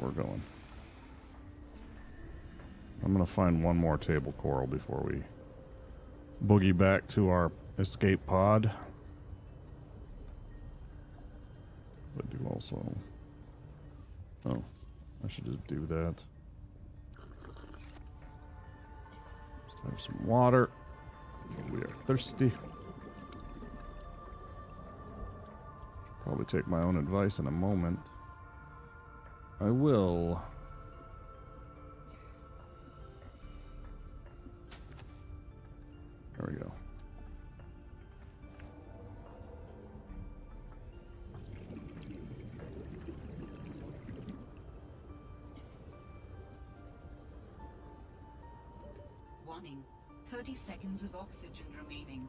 we're going. I'm gonna find one more table coral before we boogie back to our escape pod. I do also... Oh, I should just do that. Just have some water. We are thirsty. Probably take my own advice in a moment. I will. There we go. Warning. 30 seconds of oxygen remaining.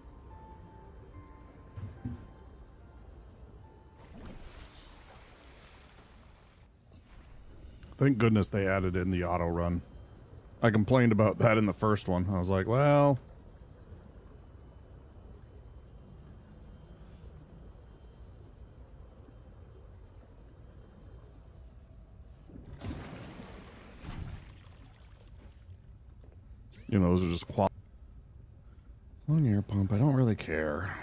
Thank goodness they added in the auto run. I complained about that in the first one. I was like, well... You know, those are just one air pump. I don't really care.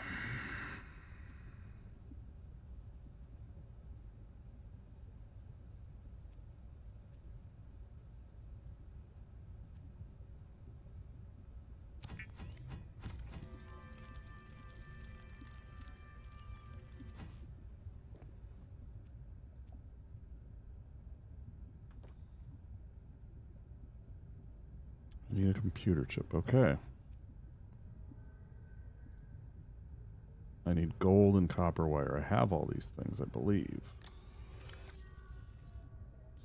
Need a computer chip. Okay. I need gold and copper wire. I have all these things, I believe.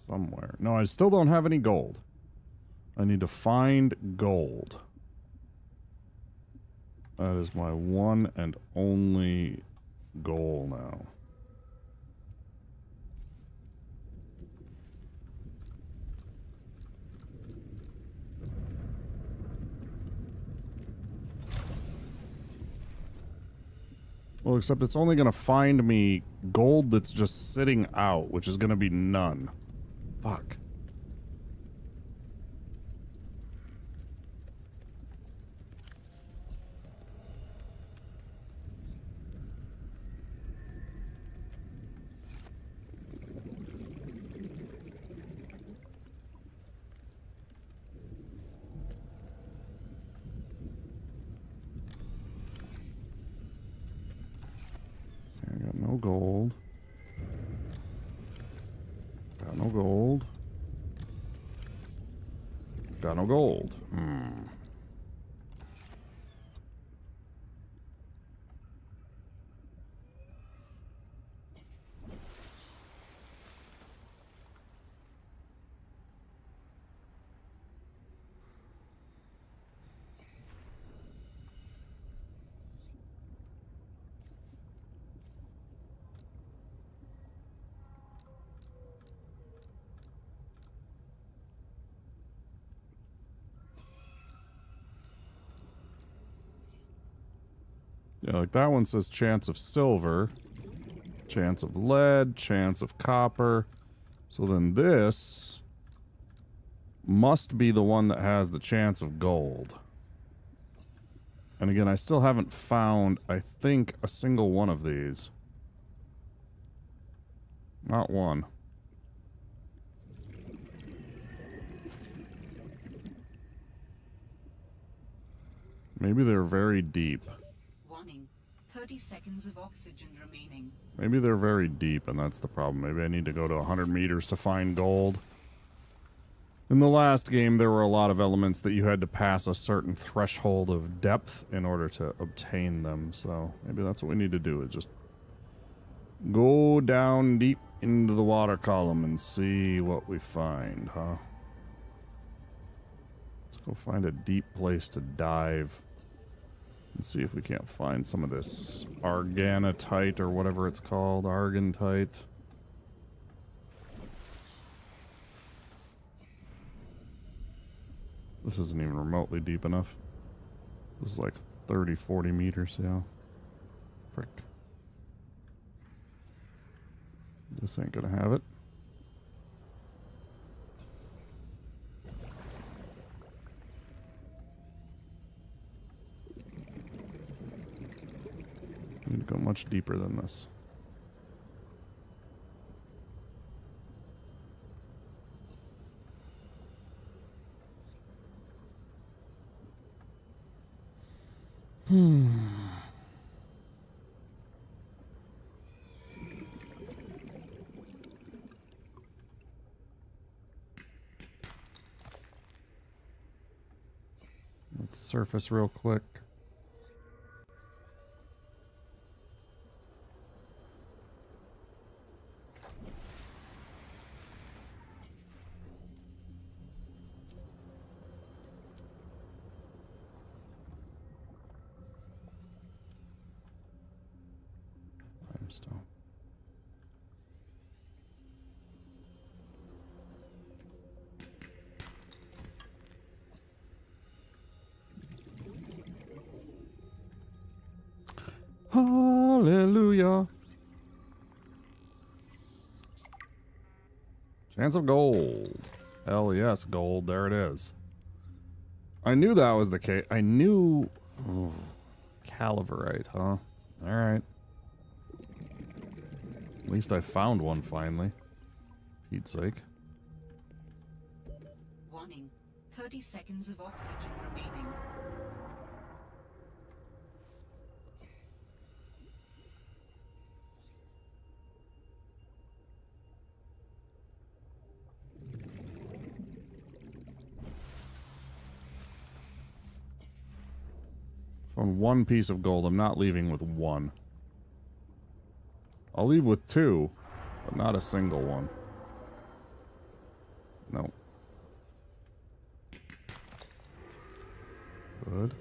Somewhere. No, I still don't have any gold. I need to find gold. That is my one and only goal now. Well, except it's only going to find me gold that's just sitting out, which is going to be none. Fuck. I got no gold. Got no gold. Got no gold. Yeah, like that one says chance of silver, chance of lead, chance of copper. So then this must be the one that has the chance of gold. And again, I still haven't found, I think, a single one of these. Not one. Maybe they're very deep. 30 seconds of oxygen remaining. Maybe they're very deep, and that's the problem. Maybe I need to go to 100 meters to find gold. In the last game, there were a lot of elements that you had to pass a certain threshold of depth in order to obtain them, so maybe that's what we need to do, is just go down deep into the water column and see what we find, huh? Let's go find a deep place to dive. And see if we can't find some of this arganotite or whatever it's called. Argentite. This isn't even remotely deep enough. This is like 30, 40 meters, yeah. Frick. This ain't gonna have it. go much deeper than this. Let's surface real quick. Limestone. Hallelujah. Chance of gold. Hell yes, gold. There it is. I knew that was the case. I knew... Oh, Calaverite, huh? Alright. At least I found one finally. Pete's sake. Warning. 30 seconds of oxygen remaining. Found one piece of gold. I'm not leaving with one. I'll leave with two, but not a single one. No. Good.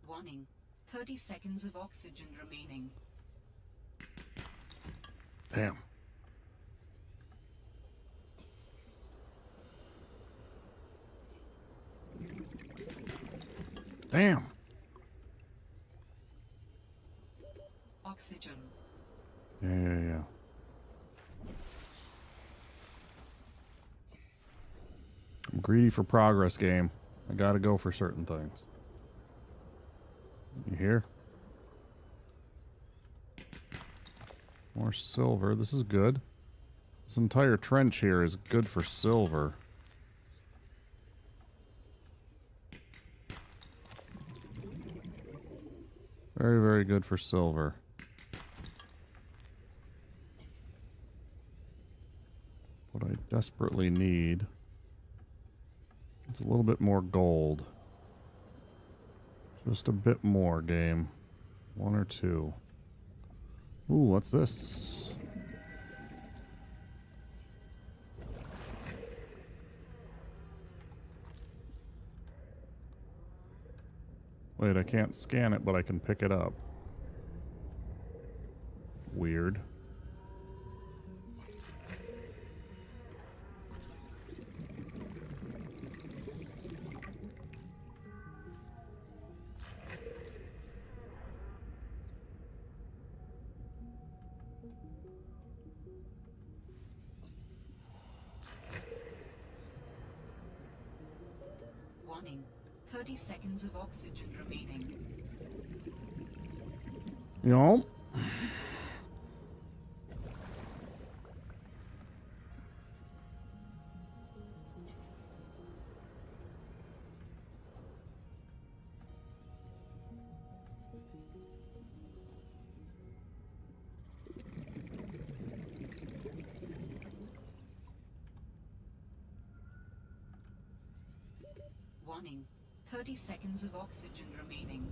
Warning. 30 seconds of oxygen remaining. Damn. Damn. Oxygen. Yeah. I'm greedy for progress, game. I gotta go for certain things. You hear? More silver. This is good. This entire trench here is good for silver. Very, very good for silver. What I desperately need is a little bit more gold. Just a bit more, game. One or two. Ooh, what's this? Wait, I can't scan it, but I can pick it up. Weird. Warning. 30 seconds of oxygen remaining. Yup. Warning. 30 seconds of oxygen remaining.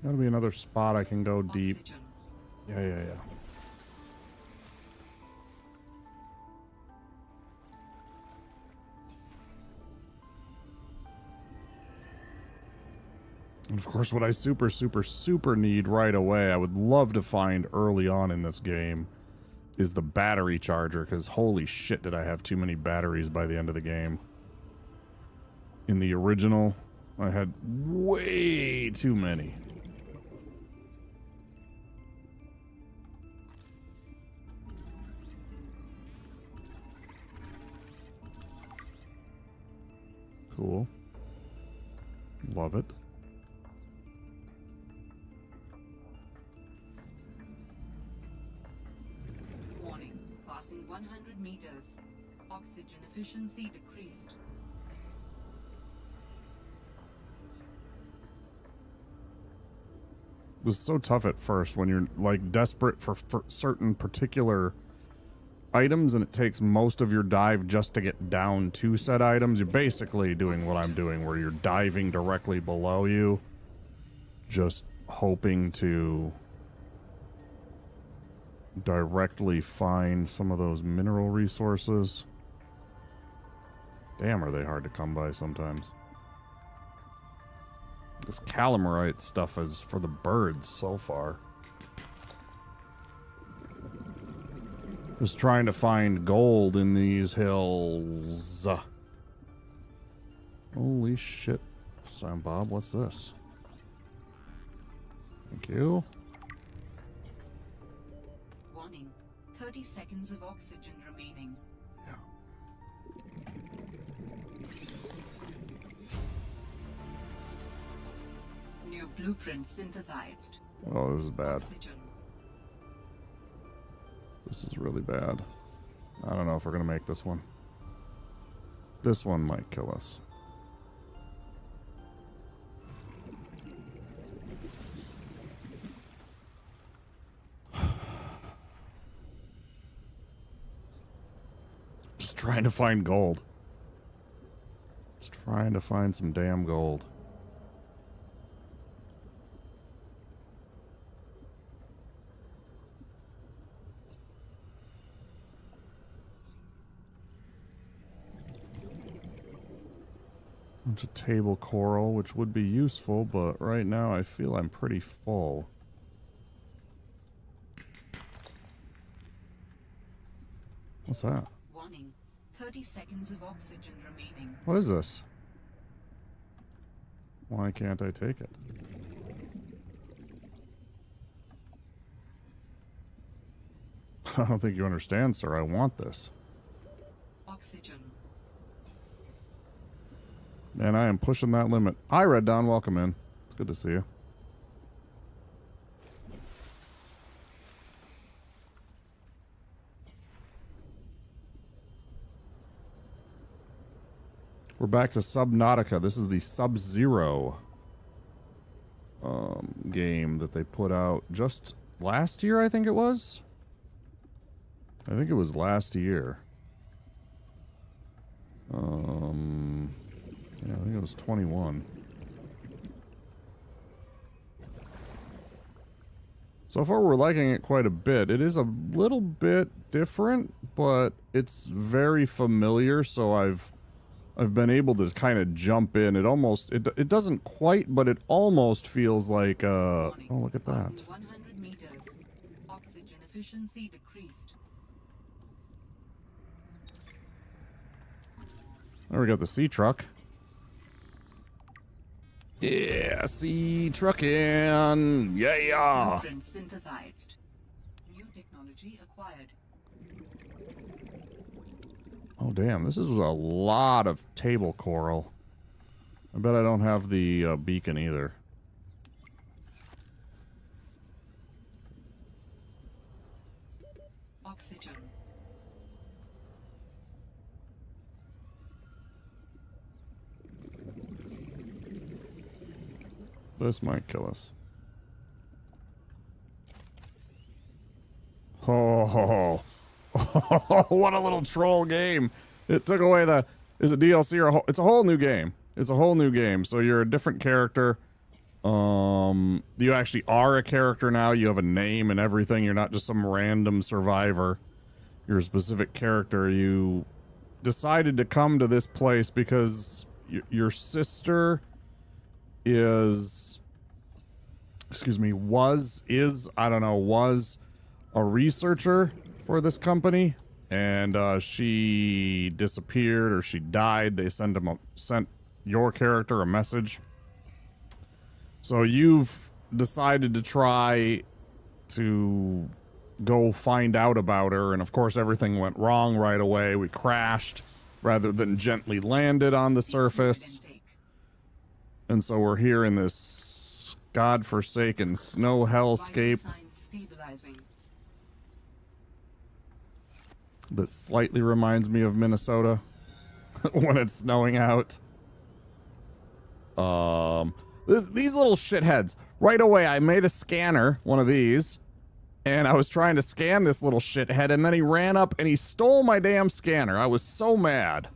Gotta be another spot I can go deep. Oxygen. Yeah, yeah, yeah. And of course, what I super need right away, I would love to find early on in this game, is the battery charger, because holy shit did I have too many batteries by the end of the game. In the original, I had way too many. Cool. Love it. Warning. Passing 100 meters. Oxygen efficiency decreased. This is so tough at first when you're like desperate for certain particular items and it takes most of your dive just to get down to said items. You're basically doing what I'm doing, where you're diving directly below you, just hoping to directly find some of those mineral resources. Damn, are they hard to come by sometimes. This calamite stuff is for the birds so far. Just trying to find gold in these hills. Holy shit. Sam Bob, what's this? Thank you. Warning. 30 seconds of oxygen remaining. Yeah. New blueprint synthesized. Oh, this is bad. Oxygen. This is really bad. I don't know if we're gonna make this one. This one might kill us. Just trying to find gold. Just trying to find some damn gold. Bunch of table coral, which would be useful, but right now I feel I'm pretty full. What's that? Warning. 30 seconds of oxygen remaining. What is this? Why can't I take it? I don't think you understand, sir. I want this. Oxygen. And I am pushing that limit. Hi, Red Dawn. Welcome in. It's good to see you. We're back to Subnautica. This is the Sub-Zero game that they put out just last year, I think it was. I think it was last year. Yeah, I think it was 21. So far, we're liking it quite a bit. It is a little bit different, but it's very familiar, so I've been able to kind of jump in. It almost, it doesn't quite, but it almost feels like, oh, look at that. 100 meters. Oxygen efficiency decreased. There we got the sea truck. Yeah, sea trucking. Yeah. Blueprint synthesized. New technology acquired. Oh, damn. This is a lot of table coral. I bet I don't have the beacon either. Oxygen. This might kill us. Oh, what a little troll game. It took away is it DLC or it's a whole new game. It's a whole new game. So you're a different character. You actually are a character now. You have a name and everything. You're not just some random survivor. You're a specific character. You decided to come to this place because your sister is, excuse me, was a researcher for this company, and she disappeared or she died. They sent your character a message. So you've decided to try to go find out about her, and of course everything went wrong right away. We crashed rather than gently landed on the surface. And so we're here in this godforsaken snow hellscape that slightly reminds me of Minnesota when it's snowing out. These little shitheads. Right away, I made a scanner, one of these, and I was trying to scan this little shithead, and then he ran up and he stole my damn scanner. I was so mad.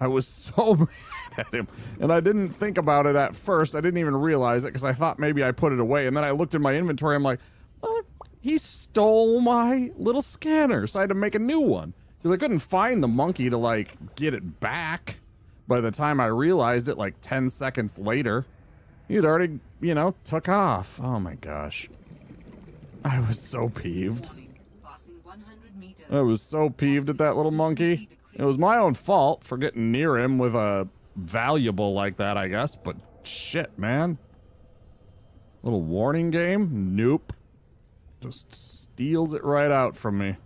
I was so mad at him. And I didn't think about it at first. I didn't even realize it because I thought maybe I put it away. And then I looked in my inventory. I'm like, well, he stole my little scanner. So I had to make a new one because I couldn't find the monkey to, like, get it back. By the time I realized it, like 10 seconds later, he'd already, you know, took off. Oh my gosh. I was so peeved. I was so peeved at that little monkey. It was my own fault for getting near him with a valuable like that, I guess, but shit, man. Little warning game? Nope. Just steals it right out from me.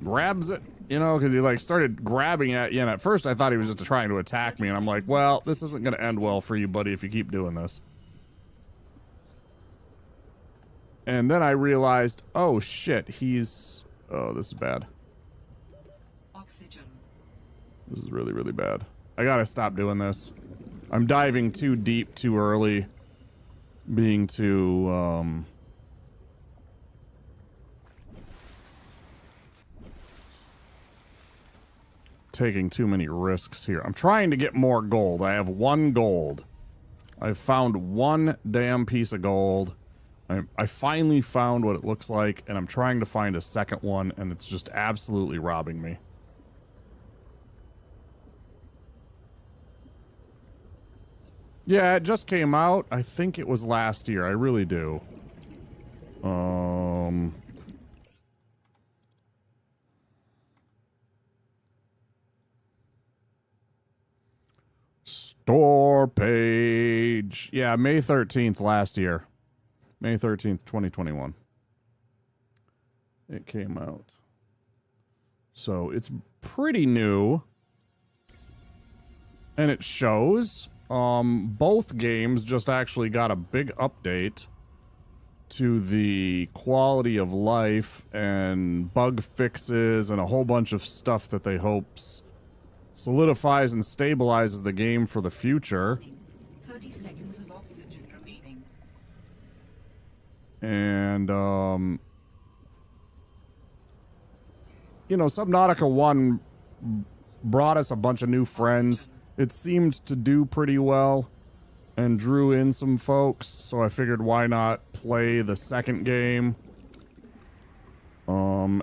Grabs it, you know, because he like started grabbing at you, and at first I thought he was just trying to attack me, and I'm like, well, this isn't going to end well for you, buddy, if you keep doing this. And then I realized, oh shit, oh, this is bad. Oxygen. This is really, really bad. I gotta stop doing this. I'm diving too deep too early. Being too, taking too many risks here. I'm trying to get more gold. I have 1 gold. I've found 1 damn piece of gold. I finally found what it looks like, and I'm trying to find a second one, and it's just absolutely robbing me. Yeah, it just came out. I think it was last year. I really do. Store page. Yeah, May 13th last year. May 13th, 2021. It came out. So it's pretty new. And it shows. Both games just actually got a big update to the quality of life and bug fixes and a whole bunch of stuff that they hopes solidifies and stabilizes the game for the future. 30 seconds of oxygen remaining. And, you know, Subnautica 1 brought us a bunch of new friends. It seemed to do pretty well and drew in some folks, so I figured why not play the second game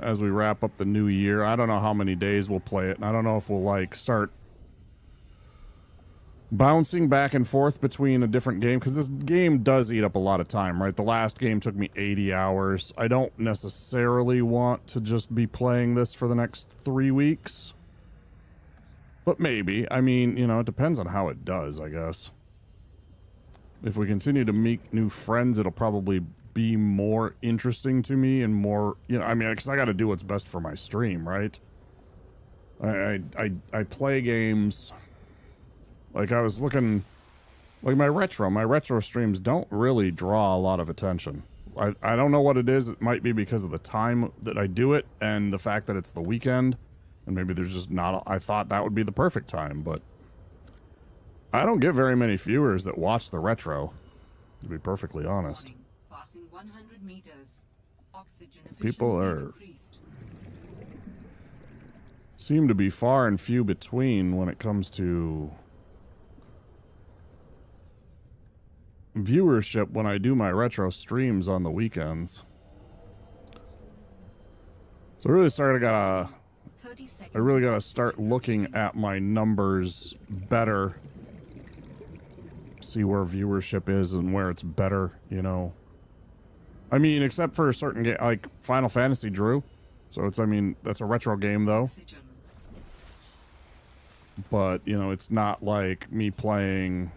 as we wrap up the new year. I don't know how many days we'll play it, and I don't know if we'll, like, start bouncing back and forth between a different game, because this game does eat up a lot of time, right? The last game took me 80 hours. I don't necessarily want to just be playing this for the next 3 weeks. But maybe. I mean, you know, it depends on how it does, I guess. If we continue to make new friends, it'll probably be more interesting to me and more, you know, I mean, because I got to do what's best for my stream, right? I play games. Like, I was looking, like, my retro streams don't really draw a lot of attention. I don't know what it is. It might be because of the time that I do it and the fact that it's the weekend. And maybe there's just not, I thought that would be the perfect time, but I don't get very many viewers that watch the retro, to be perfectly honest. Passing 100 meters. Oxygen People are increased. seem to be far and few between when it comes to viewership when I do my retro streams on the weekends. So I really gotta start looking at my numbers better. See where viewership is and where it's better, you know. I mean, except for a certain game like Final Fantasy Drew. So it's, I mean, that's a retro game though. Oxygen. But, you know, it's not like me playing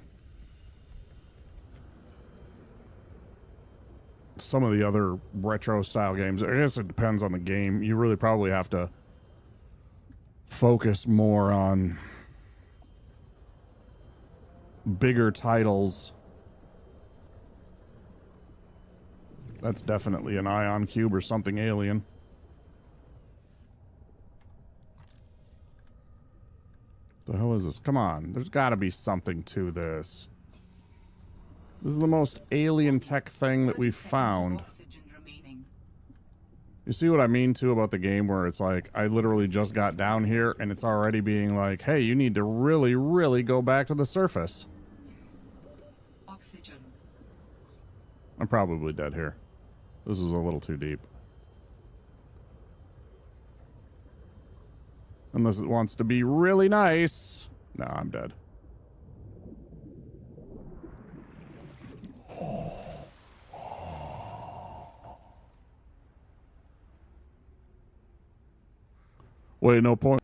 some of the other retro style games. I guess it depends on the game. You really probably have to focus more on bigger titles. That's definitely an ion cube or something alien. The hell is this? Come on, there's got to be something to this. This is the most alien tech thing that we've found. You see what I mean too about the game where it's like I literally just got down here and it's already being like, hey, you need to really, really go back to the surface. Oxygen. I'm probably dead here. This is a little too deep. Unless it wants to be really nice. No, I'm dead. Wait, no point.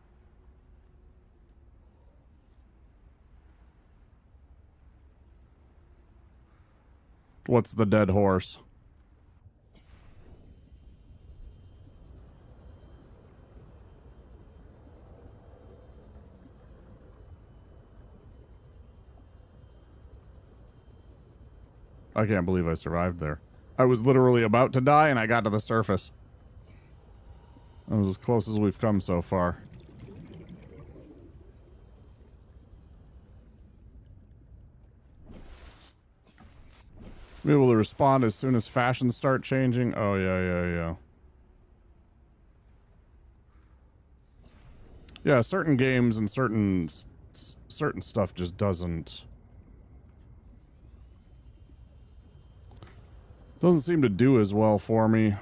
What's the dead horse? I can't believe I survived there. I was literally about to die and I got to the surface. That was as close as we've come so far. Be able to respond as soon as fashions start changing. Oh, yeah. Yeah, certain games and certain stuff just doesn't seem to do as well for me.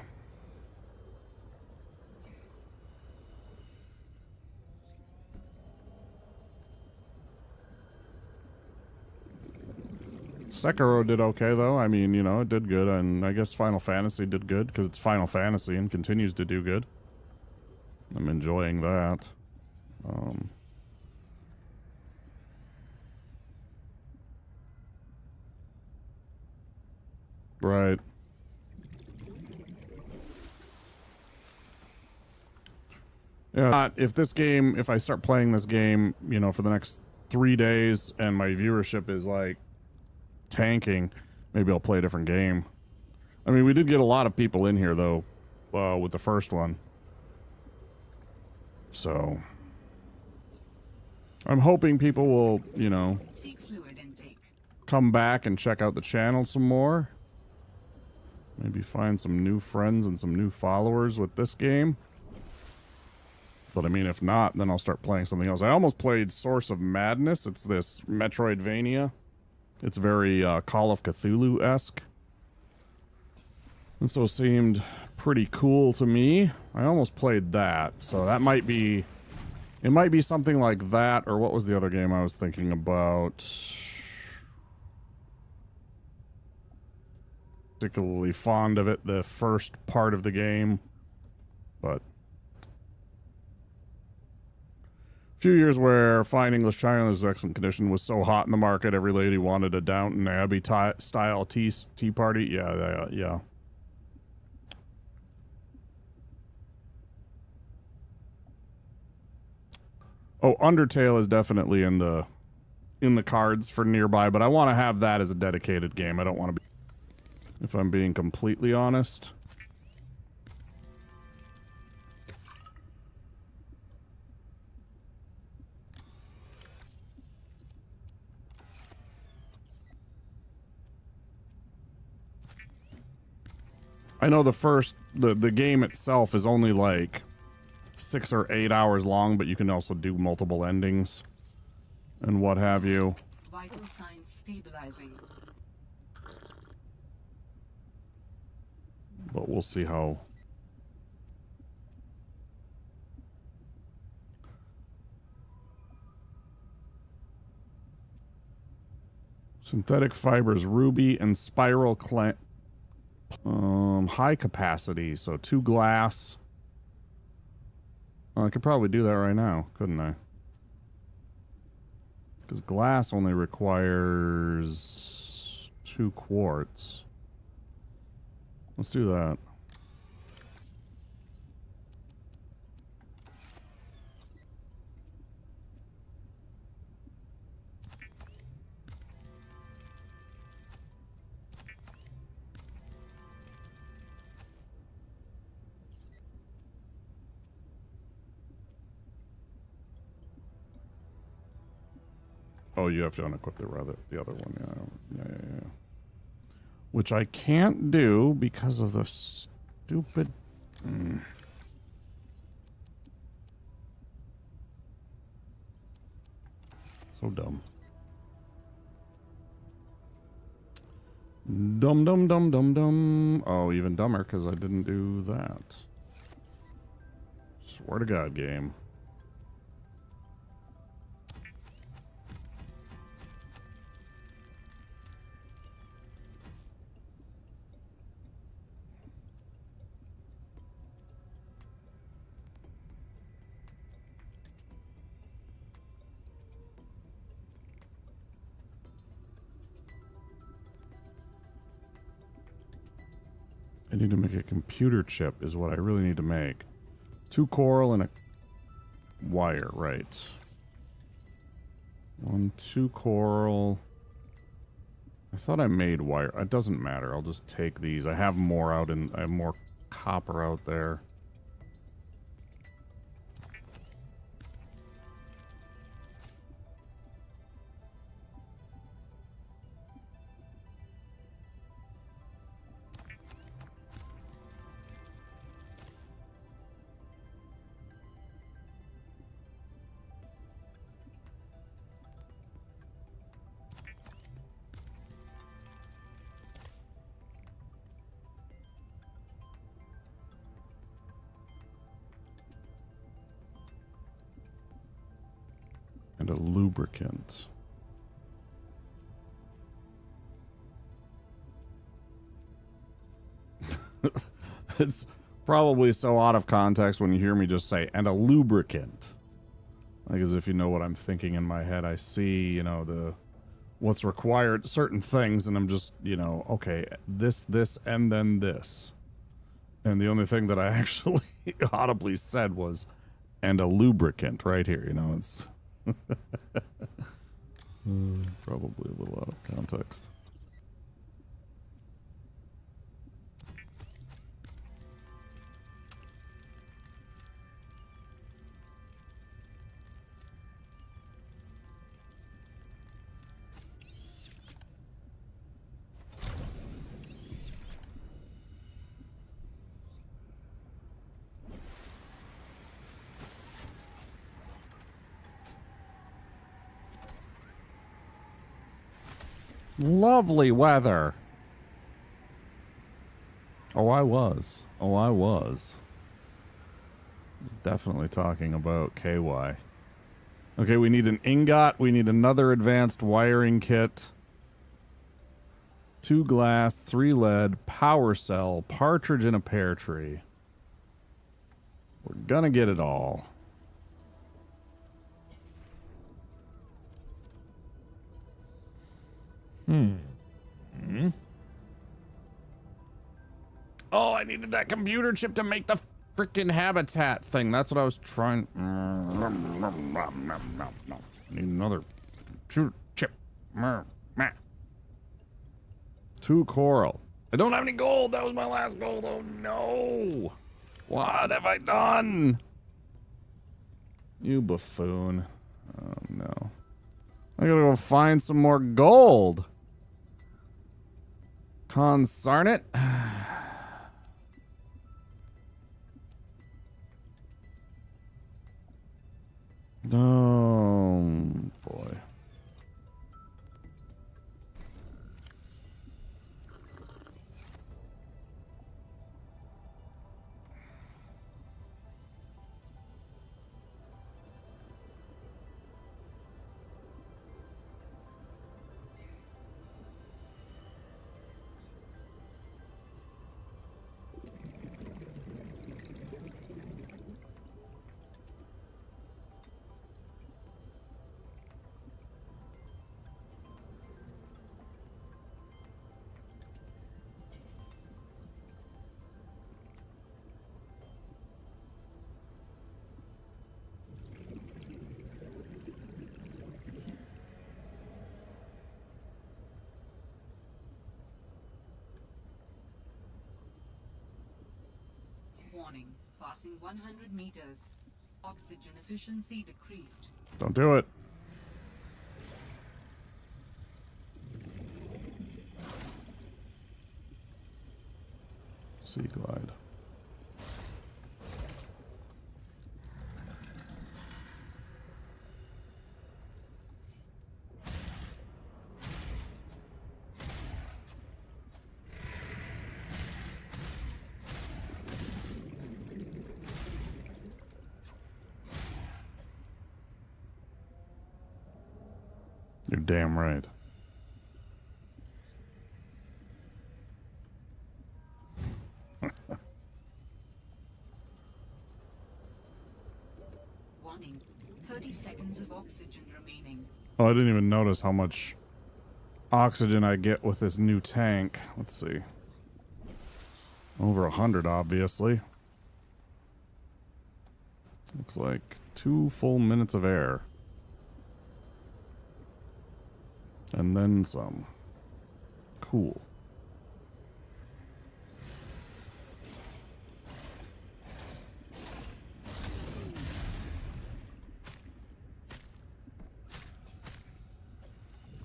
Sekiro did okay though. I mean, you know, it did good, and I guess Final Fantasy did good because it's Final Fantasy and continues to do good. I'm enjoying that. Right. Yeah, if I start playing this game, you know, for the next 3 days and my viewership is like tanking, maybe I'll play a different game. I mean, we did get a lot of people in here though, with the first one. So I'm hoping people will, you know, Seek fluid intake. come back and check out the channel some more. Maybe find some new friends and some new followers with this game. But I mean, if not, then I'll start playing something else. I almost played Source of Madness. It's this Metroidvania. It's very Call of Cthulhu-esque. And so seemed pretty cool to me. I almost played that. So that might be... It might be something like that, or what was the other game I was thinking about? Particularly fond of it, the first part of the game. But... few years where fine English China is excellent condition was so hot in the market, every lady wanted a Downton Abbey style tea party. Yeah. Oh, Undertale is definitely in the cards for nearby, but I want to have that as a dedicated game. I don't want to be, if I'm being completely honest. I know the game itself is only like 6 or 8 hours long, but you can also do multiple endings and what have you. Vital signs stabilizing. But we'll see how... Synthetic fibers, ruby and spiral high capacity, so 2 glass. I could probably do that right now, couldn't I? Because glass only requires 2 quartz. Let's do that. Oh, you have to unequip the other one, yeah. Which I can't do because of the stupid... So dumb. Dumb. Oh, even dumber because I didn't do that. Swear to God, game. I need to make a computer chip is what I really need to make. 2 coral and a wire, right. 2 coral. I thought I made wire. It doesn't matter. I'll just take these. I have more out in... I have more copper out there. And a lubricant. It's probably so out of context when you hear me just say, and a lubricant. Like as if you know what I'm thinking in my head. I see, you know, what's required, certain things, and I'm just, you know, okay, this, and then this. And the only thing that I actually audibly said was, and a lubricant right here, you know, it's... probably a little out of context. Lovely weather. Oh, I was. Definitely talking about KY. Okay, we need an ingot. We need another advanced wiring kit. 2 glass, 3 lead, power cell, partridge in a pear tree. We're gonna get it all. Oh, I needed that computer chip to make the freaking habitat thing. That's what I was trying. Need another computer chip. 2 coral. I don't have any gold. That was my last gold. Oh no. What have I done? You buffoon. Oh no. I gotta go find some more gold. Consarn it. Oh, boy. Passing 100 meters. Oxygen efficiency decreased. Don't do it. Sea glide. You're damn right. Warning. 30 seconds of oxygen remaining. Oh, I didn't even notice how much oxygen I get with this new tank. Let's see. Over 100, obviously. Looks like 2 full minutes of air. And then some. Cool.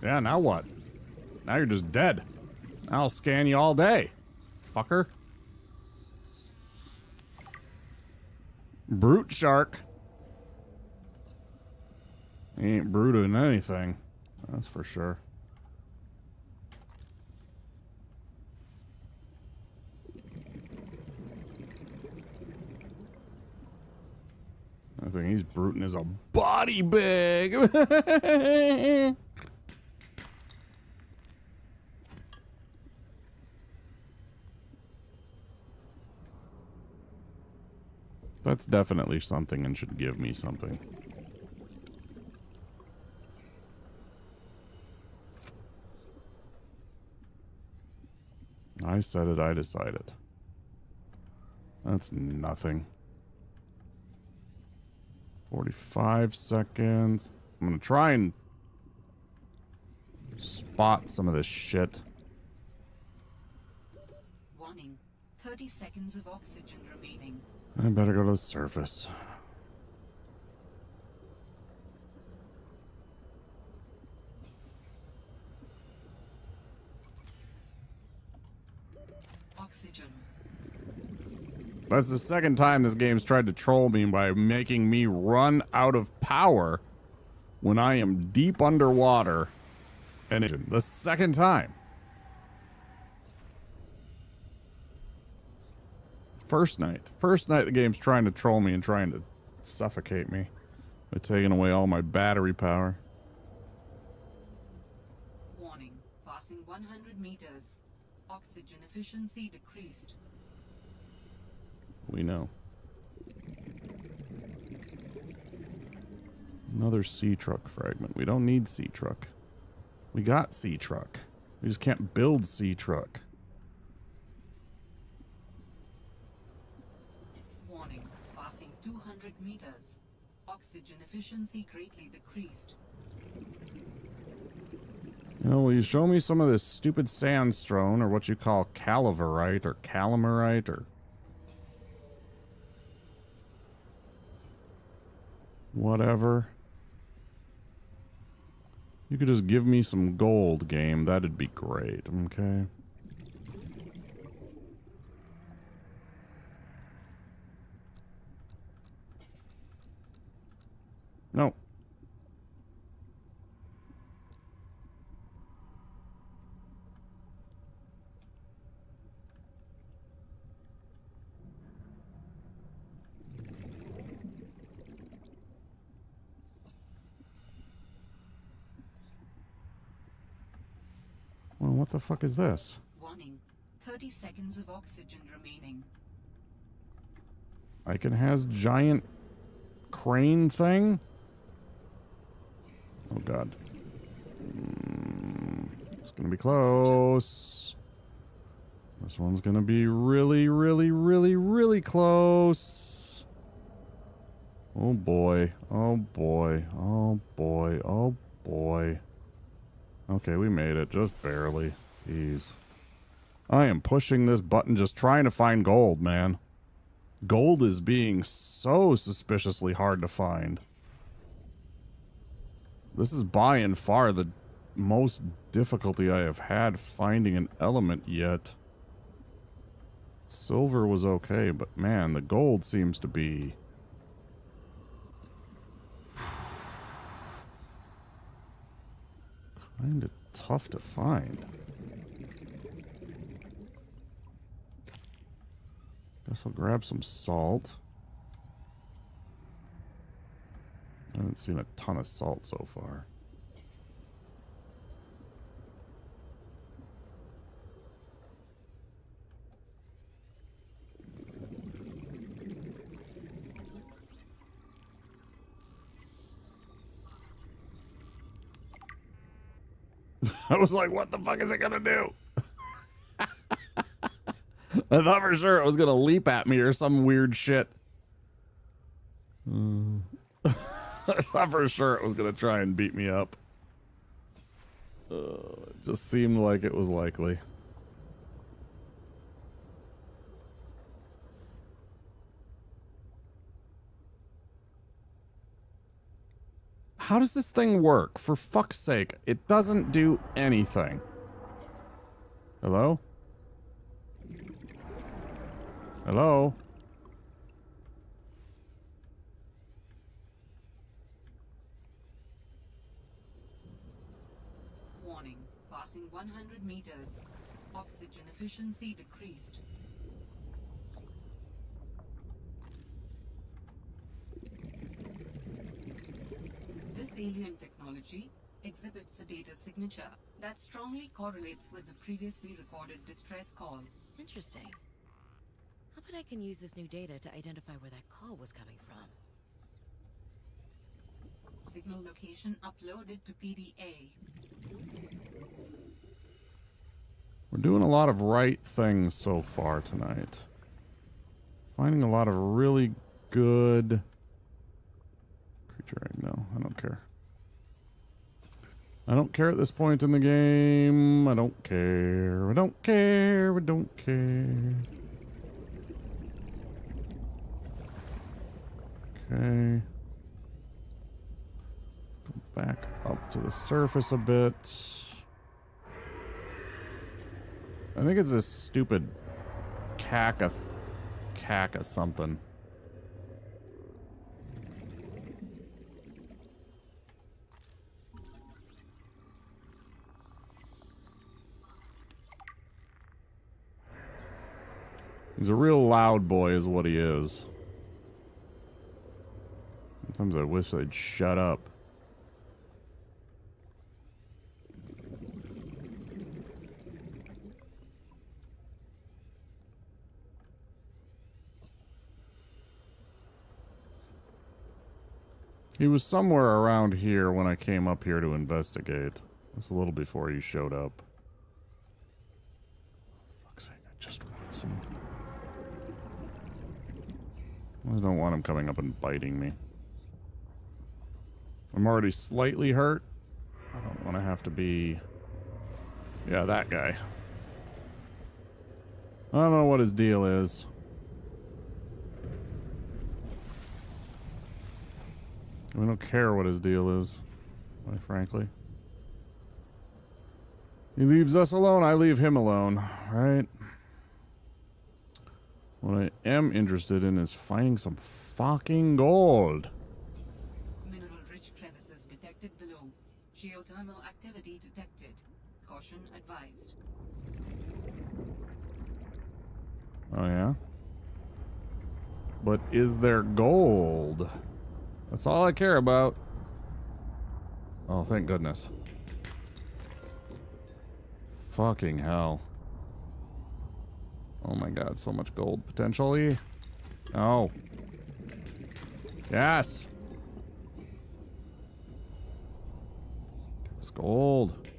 Yeah, now what? Now you're just dead. I'll scan you all day, fucker. Brute shark. He ain't brooding anything. That's for sure. I think he's bruting is a body bag. That's definitely something and should give me something. I said it, I decided. That's nothing. 45 seconds. I'm gonna try and spot some of this shit. Warning. 30 seconds of oxygen remaining. I better go to the surface. Oxygen. That's the second time this game's tried to troll me by making me run out of power when I am deep underwater. And the second time. First night the game's trying to troll me and trying to suffocate me by taking away all my battery power. Warning. Passing 100 meters. Oxygen efficiency decreased. We know. Another sea truck fragment. We don't need sea truck. We got sea truck. We just can't build sea truck. Warning. Passing 200 meters. Oxygen efficiency greatly decreased. You know, will you show me some of this stupid sandstone, or what you call calaverite, or calamerite, or whatever? You could just give me some gold, game. That'd be great, okay? No. Well, what the fuck is this? Warning. 30 seconds of oxygen remaining. Icon has giant crane thing? Oh god. It's gonna be close. This one's gonna be really, really, really, really close. Oh boy. Oh boy. Oh boy. Oh boy. Okay, we made it. Just barely. Jeez. I am pushing this button just trying to find gold, man. Gold is being so suspiciously hard to find. This is by and far the most difficulty I have had finding an element yet. Silver was okay, but man, the gold seems to be... kind of tough to find. Guess I'll grab some salt. I haven't seen a ton of salt so far. I was like, what the fuck is it gonna do? I thought for sure it was gonna leap at me or some weird shit. I thought for sure it was gonna try and beat me up. It just seemed like it was likely. How does this thing work? For fuck's sake, it doesn't do anything. Hello? Hello? Warning. Passing 100 meters. Oxygen efficiency decreased. This alien technology exhibits a data signature that strongly correlates with the previously recorded distress call. Interesting. How about I can use this new data to identify where that call was coming from? Signal location uploaded to PDA. We're doing a lot of right things so far tonight. Finding a lot of really good... creature egg, no, I don't care. I don't care at this point in the game. I don't care. I don't care. I don't care. Okay. Go back up to the surface a bit. I think it's this stupid caca something. He's a real loud boy is what he is. Sometimes I wish they'd shut up. He was somewhere around here when I came up here to investigate. That's a little before he showed up. For fuck's sake, I just want some... I don't want him coming up and biting me. I'm already slightly hurt. I don't want to have to be... Yeah, that guy. I don't know what his deal is. I don't care what his deal is, quite frankly. He leaves us alone, I leave him alone, right? What I am interested in is finding some fucking gold. Mineral-rich crevices detected below. Geothermal activity detected. Caution advised. Oh, yeah? But is there gold? That's all I care about. Oh, thank goodness. Fucking hell. Oh my god, so much gold potentially. Oh. Yes. It's gold.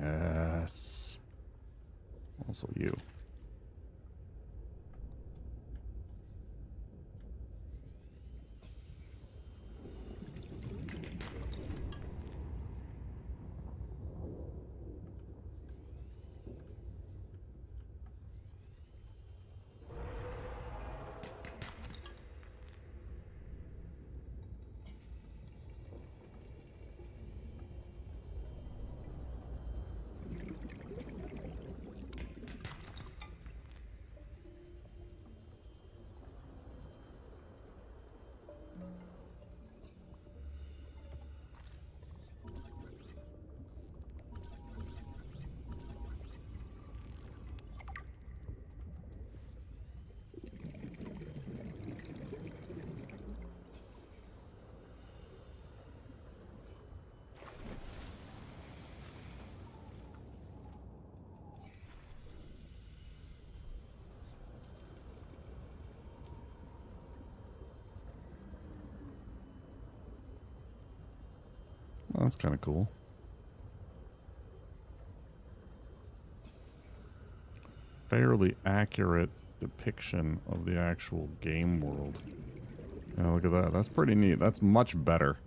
Yes. Also you. That's kind of cool. Fairly accurate depiction of the actual game world. Yeah, look at that. That's pretty neat. That's much better.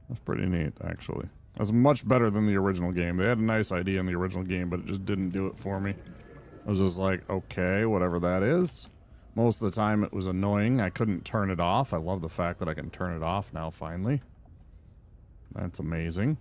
That's pretty neat, actually. That's much better than the original game. They had a nice idea in the original game, but it just didn't do it for me. I was just like, okay, whatever that is. Most of the time it was annoying. I couldn't turn it off. I love the fact that I can turn it off now, finally. That's amazing.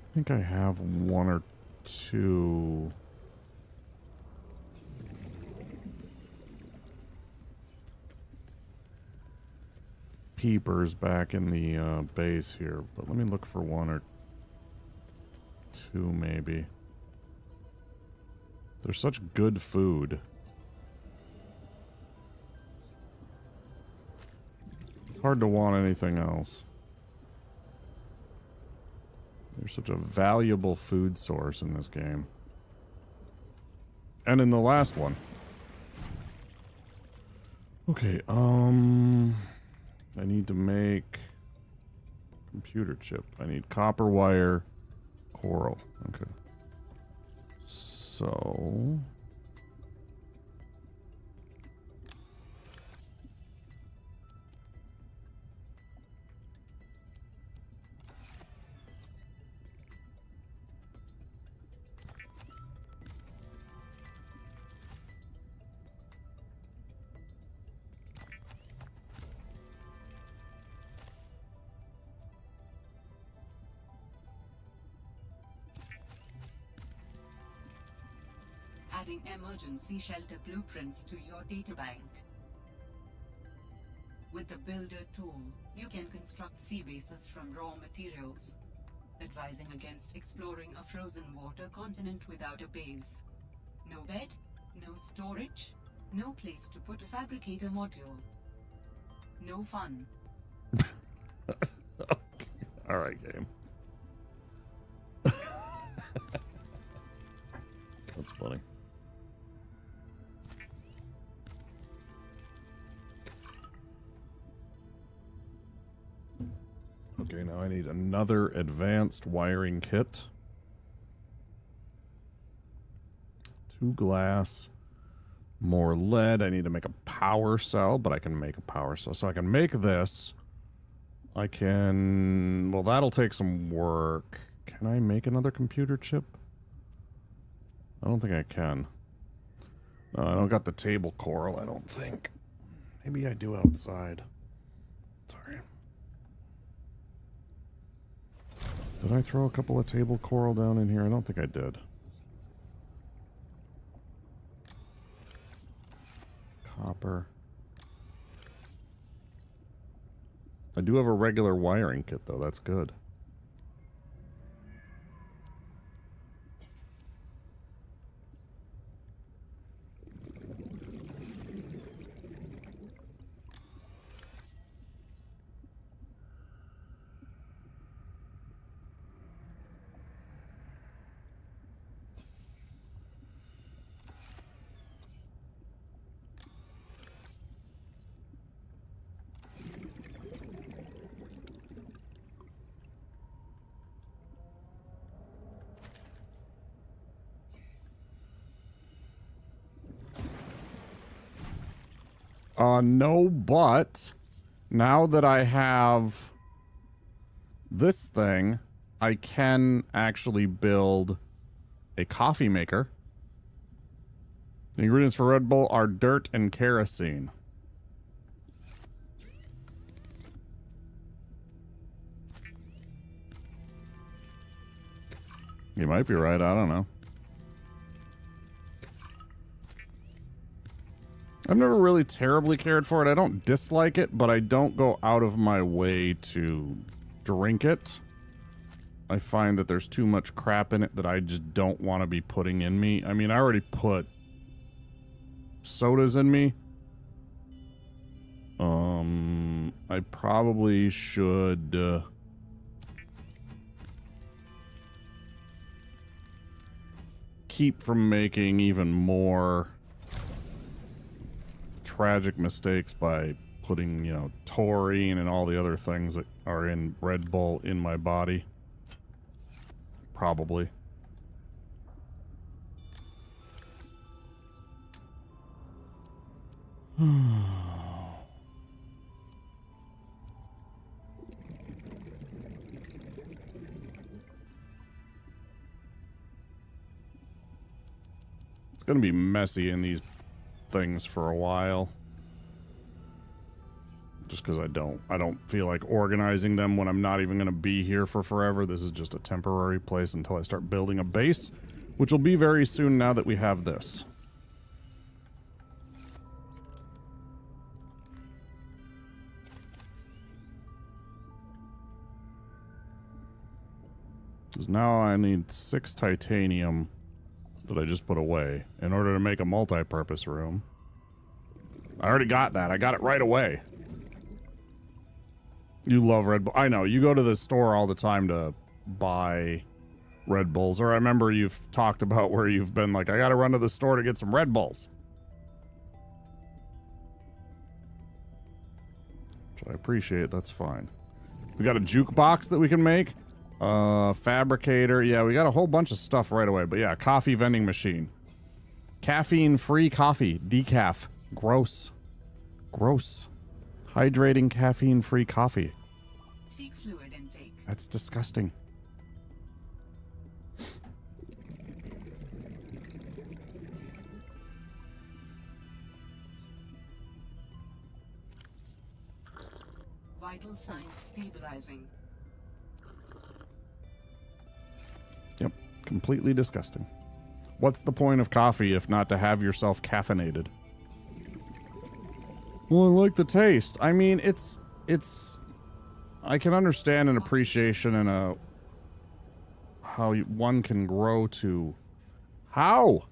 I think I have one or two. Peepers back in the base here, but let me look for one or two maybe. They're such good food. It's hard to want anything else. They're such a valuable food source in this game. And in the last one. Okay, I need to make computer chip. I need copper wire, coral. Okay. So... Adding emergency shelter blueprints to your databank. With the Builder tool, you can construct sea bases from raw materials, advising against exploring a frozen water continent without a base. No bed, no storage, no place to put a fabricator module. No fun. Okay. All right, game. That's funny. Okay, now I need another advanced wiring kit. 2 glass. More lead. I need to make a power cell, but I can make a power cell. So I can make this. I can... Well, that'll take some work. Can I make another computer chip? I don't think I can. No, I don't got the table coral, I don't think. Maybe I do outside. Sorry. Did I throw a couple of table coral down in here? I don't think I did. Copper. I do have a regular wiring kit, though. That's good. No, but now that I have this thing, I can actually build a coffee maker. The ingredients for Red Bull are dirt and kerosene. You might be right, I don't know. I've never really terribly cared for it. I don't dislike it, but I don't go out of my way to drink it. I find that there's too much crap in it that I just don't want to be putting in me. I mean, I already put sodas in me. I probably should keep from making even more tragic mistakes by putting, you know, taurine and all the other things that are in Red Bull in my body. Probably. It's gonna be messy in these things for a while. Just because I don't feel like organizing them when I'm not even gonna be here for forever. This is just a temporary place until I start building a base, which will be very soon now that we have this. Because now I need 6 titanium that I just put away in order to make a multi-purpose room. I already got that. I got it right away. You love Red Bull. I know. You go to the store all the time to buy Red Bulls. Or I remember you've talked about where you've been like, I gotta run to the store to get some Red Bulls. Which I appreciate. That's fine. We got a jukebox that we can make. Fabricator. Yeah, we got a whole bunch of stuff right away. But yeah, coffee vending machine. Caffeine-free coffee. Decaf. Gross. Gross. Hydrating caffeine-free coffee. Seek fluid intake. That's disgusting. Vital signs stabilizing. Yep, completely disgusting. What's the point of coffee if not to have yourself caffeinated? Well, I like the taste. I mean, it's... I can understand an appreciation and a... how one can grow to... How?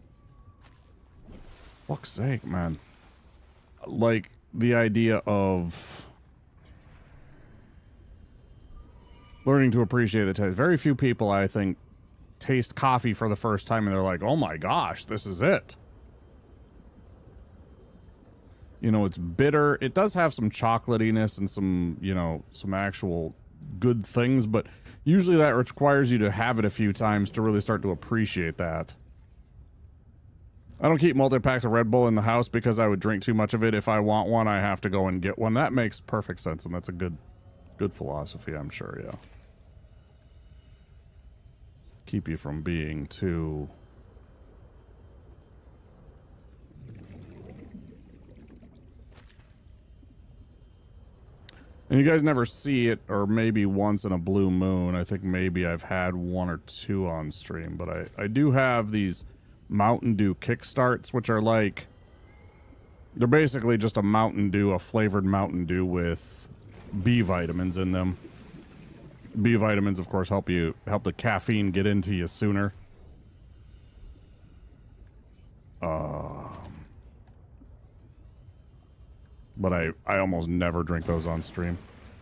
Fuck's sake, man. Like, the idea of... learning to appreciate the taste. Very few people, I think, taste coffee for the first time and they're like, oh my gosh, this is it. You know, it's bitter. It does have some chocolatiness and some, you know, some actual good things, but usually that requires you to have it a few times to really start to appreciate that. I don't keep multi-packs of Red Bull in the house because I would drink too much of it. If I want one, I have to go and get one. That makes perfect sense, and that's a good philosophy, I'm sure, yeah. Keep you from being too... And you guys never see it, or maybe once in a blue moon. I think maybe I've had 1 or 2 on stream, but I do have these Mountain Dew Kickstarts, which are like... they're basically just a Mountain Dew, a flavored Mountain Dew with B vitamins in them. B vitamins, of course, help the caffeine get into you sooner. But I almost never drink those on stream.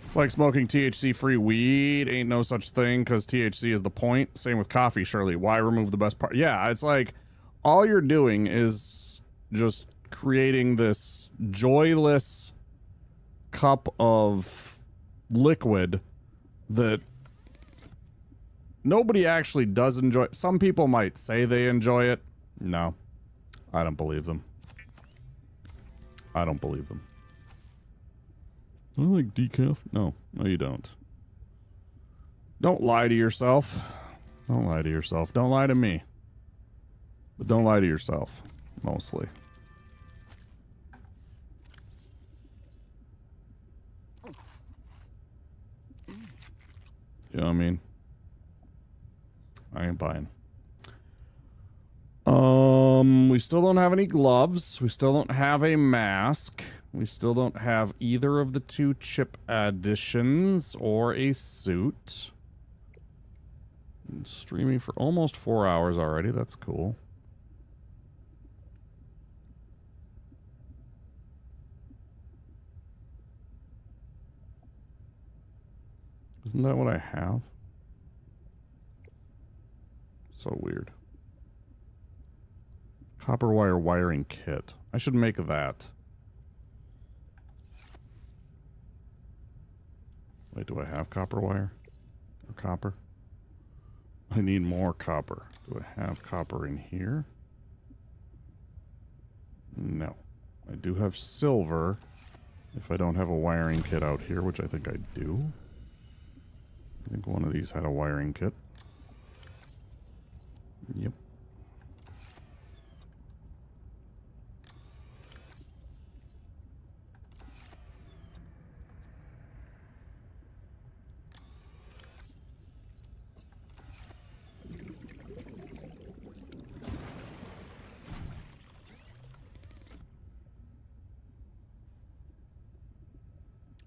It's like smoking THC-free weed. Ain't no such thing, because THC is the point. Same with coffee, Shirley. Why remove the best part? Yeah, it's like all you're doing is just creating this joyless cup of liquid that nobody actually does enjoy. Some people might say they enjoy it. No, I don't believe them. I don't believe them. I like decaf. No, you don't. Don't lie to yourself. Don't lie to yourself. Don't lie to me. But don't lie to yourself, mostly. You know what I mean? I ain't buying. We still don't have any gloves. We still don't have a mask. We still don't have either of the 2 chip additions or a suit. Streaming for almost 4 hours already. That's cool. Isn't that what I have? So weird. Copper wire wiring kit. I should make that. Wait, do I have copper wire? Or copper? I need more copper. Do I have copper in here? No. I do have silver. If I don't have a wiring kit out here, which I think I do. I think one of these had a wiring kit. Yep.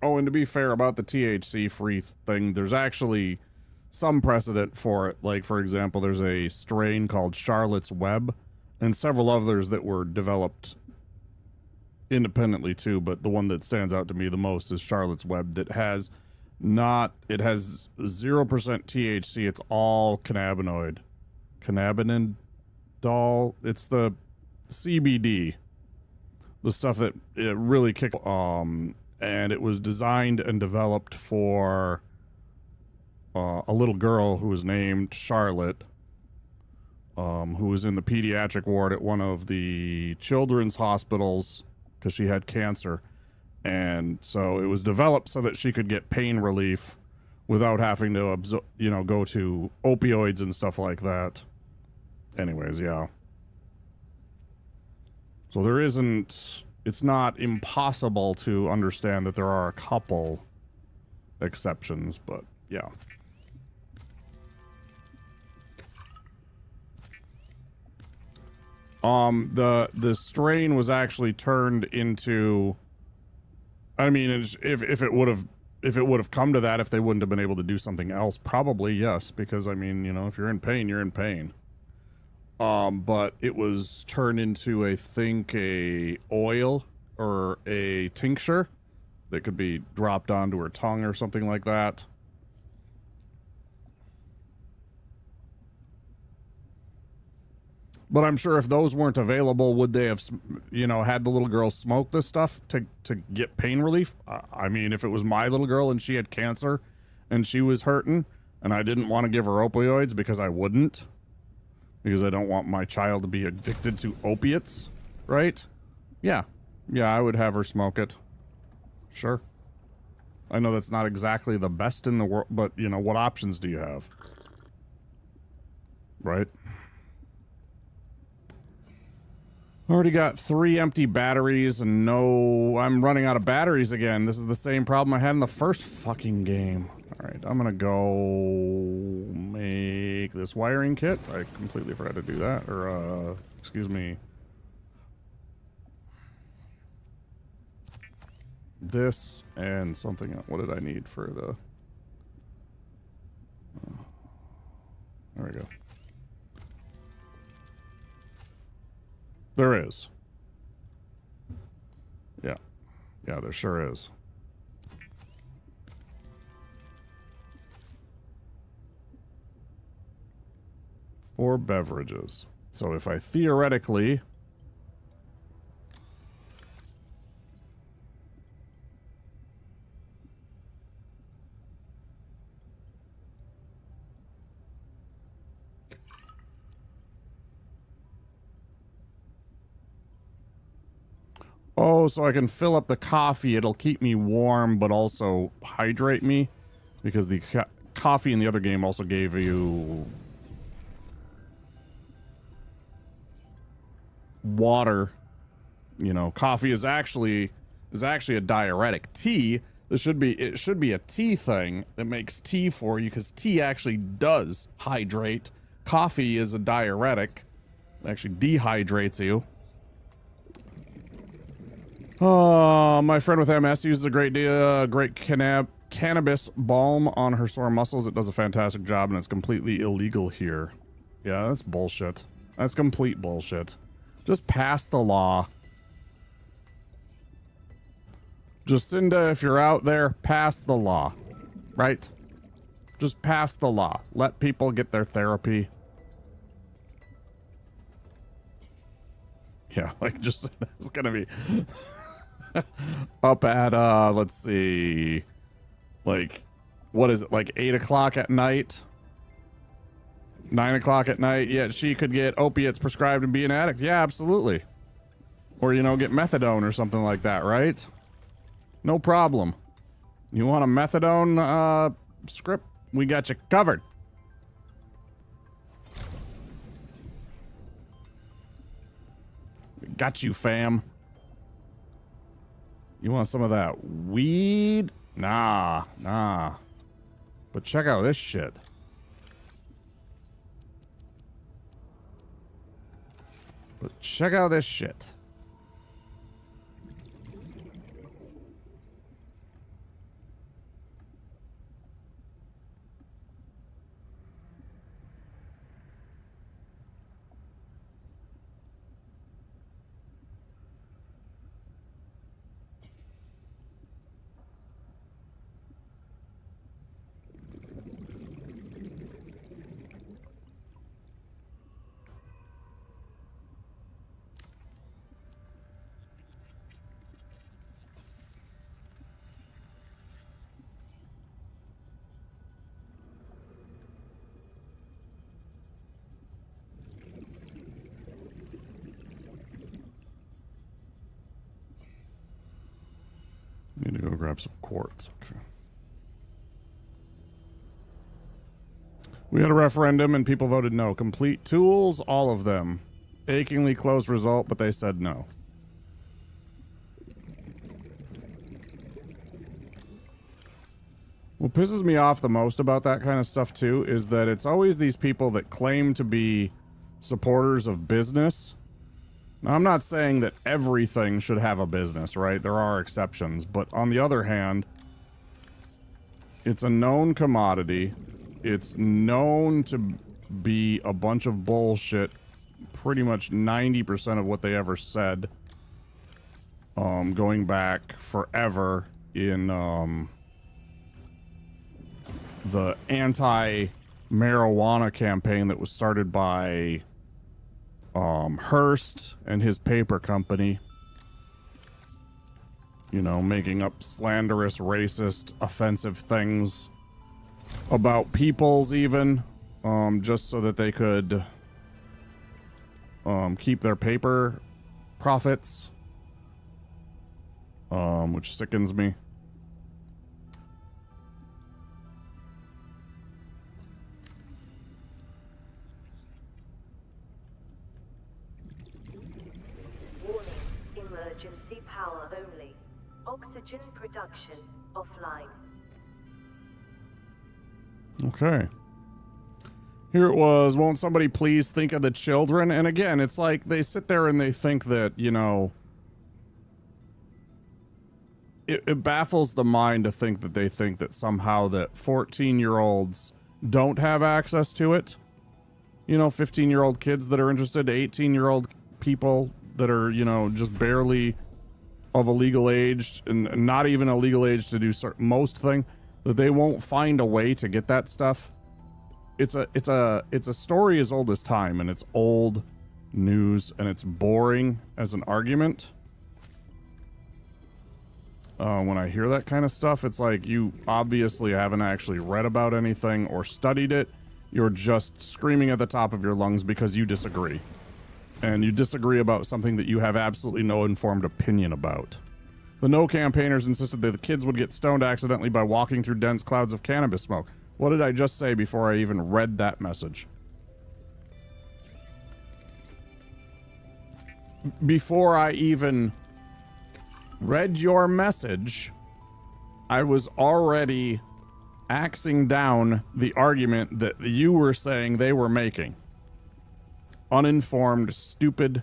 Oh, and to be fair about the THC-free thing, there's actually some precedent for it. Like, for example, there's a strain called Charlotte's Web, and several others that were developed independently too, but the one that stands out to me the most is Charlotte's Web that has it has 0% THC. It's all cannabinoid. Cannabinol. It's the CBD. The stuff that it really kicks. And it was designed and developed for a little girl who was named Charlotte, who was in the pediatric ward at one of the children's hospitals because she had cancer. And so it was developed so that she could get pain relief without having to go to opioids and stuff like that. Anyways, yeah. So there isn't... It's not impossible to understand that there are a couple exceptions, but yeah. The strain was actually turned into, I mean, if it would have come to that, if they wouldn't have been able to do something else, probably yes, because I mean, you know, if you're in pain, you're in pain. But it was turned into, I think, a oil or a tincture that could be dropped onto her tongue or something like that. But I'm sure if those weren't available, would they have, you know, had the little girl smoke this stuff to get pain relief? I mean, if it was my little girl and she had cancer and she was hurting and I didn't want to give her opioids because I wouldn't, because I don't want my child to be addicted to opiates, right? Yeah. Yeah, I would have her smoke it. Sure. I know that's not exactly the best in the world, but, you know, what options do you have? Right? Already got 3 empty batteries and no... I'm running out of batteries again. This is the same problem I had in the first fucking game. Alright, I'm gonna go make this wiring kit. I completely forgot to do that. Or, excuse me. This and something else. What did I need for the... there we go. There is. Yeah. Yeah, there sure is. Or beverages. So if I theoretically... Oh, so I can fill up the coffee. It'll keep me warm, but also hydrate me. Because the coffee in the other game also gave you... water. You know, coffee is actually a diuretic. Tea, it should be a tea thing that makes tea for you, because tea actually does hydrate. Coffee is a diuretic. Actually dehydrates you. Oh, my friend with MS uses a great cannabis balm on her sore muscles. It does a fantastic job, and it's completely illegal here. Yeah, that's bullshit. That's complete bullshit. Just pass the law. Jacinda, if you're out there, pass the law. Right? Just pass the law. Let people get their therapy. Yeah, like, just, it's gonna be up at, let's see, like, what is it, like 8 o'clock at night? 9 o'clock at night? Yeah, she could get opiates prescribed and be an addict. Yeah, absolutely. Or, you know, get methadone or something like that, right? No problem. You want a methadone, script? We got you covered. We got you, fam. You want some of that weed? Nah. But check out this shit. Need to go grab some quartz. Okay. We had a referendum and people voted no. Complete tools, all of them. Achingly close result, but they said no. What pisses me off the most about that kind of stuff too is that it's always these people that claim to be supporters of business. Now, I'm not saying that everything should have a business, right? There are exceptions, but on the other hand, it's a known commodity. It's known to be a bunch of bullshit. Pretty much 90% of what they ever said, going back forever in, the anti-marijuana campaign that was started by Hearst and his paper company. You know, making up slanderous, racist, offensive things about peoples even, just so that they could keep their paper profits, which sickens me. Emergency power only. Oxygen production offline. Okay. Here it was, won't somebody please think of the children? And again, it's like they sit there and they think that, you know, it baffles the mind to think that they think that somehow that 14-year-olds don't have access to it. You know, 15-year-old kids that are interested, 18-year-old people that are, you know, just barely of a legal age and not even a legal age to do most thing, that they won't find a way to get that stuff. It's a story as old as time, and it's old news, and it's boring as an argument. When I hear that kind of stuff, it's like you obviously haven't actually read about anything or studied it. You're just screaming at the top of your lungs because you disagree. And you disagree about something that you have absolutely no informed opinion about. The No campaigners insisted that the kids would get stoned accidentally by walking through dense clouds of cannabis smoke. What did I just say before I even read that message? Before I even read your message, I was already axing down the argument that you were saying they were making. uninformed, stupid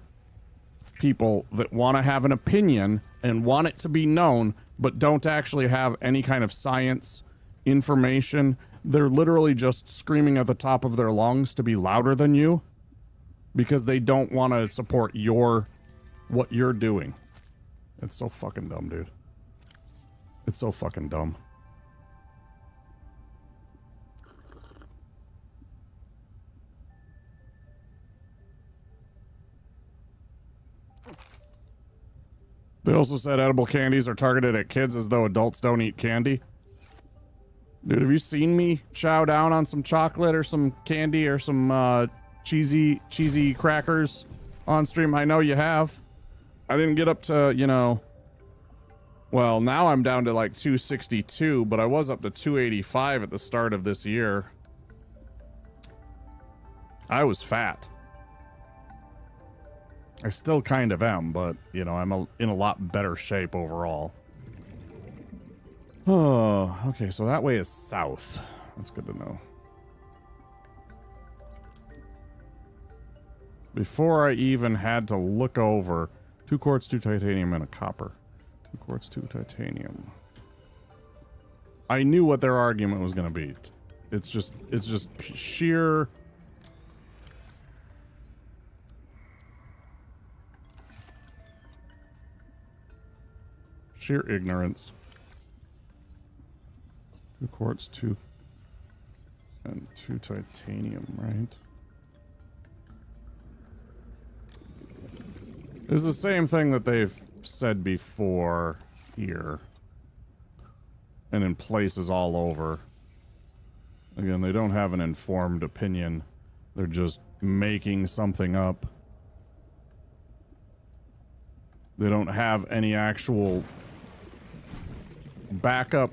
people that want to have an opinion and want it to be known, but don't actually have any kind of science, information. They're literally just screaming at the top of their lungs to be louder than you because they don't want to support what you're doing. It's so fucking dumb, dude. It's so fucking dumb. They also said edible candies are targeted at kids as though adults don't eat candy. Dude, have you seen me chow down on some chocolate or some candy or some cheesy crackers on stream? I know you have. I didn't get up to, you know... Well, now I'm down to like 262, but I was up to 285 at the start of this year. I was fat. I still kind of am, but, you know, I'm in a lot better shape overall. Oh, okay, so that way is south. That's good to know. Before I even had to look over 2 quartz, 2 titanium, and a copper. 2 quartz, 2 titanium. I knew what their argument was going to be. It's just sheer... sheer ignorance. 2 quartz, 2 and 2 titanium, right? It's the same thing that they've said before here. And in places all over. Again, they don't have an informed opinion. They're just making something up. They don't have any actual backup,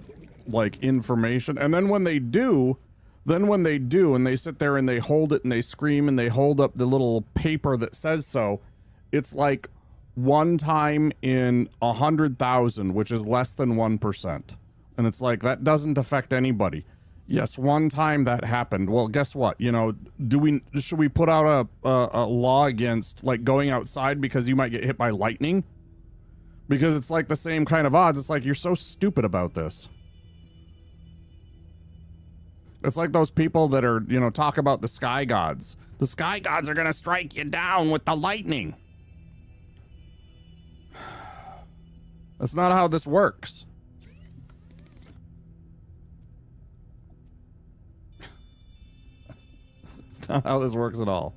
like, information. And then when they do, and they sit there and they hold it and they scream and they hold up the little paper that says so, it's like 1 time in 100,000, which is less than 1%. And it's like, that doesn't affect anybody. Yes, 1 time that happened. Well, guess what? You know, should we put out a law against, like, going outside because you might get hit by lightning? Because it's like the same kind of odds. It's like, you're so stupid about this. It's like those people that are, you know, talk about the sky gods. The sky gods are gonna strike you down with the lightning. That's not how this works. It's not how this works at all.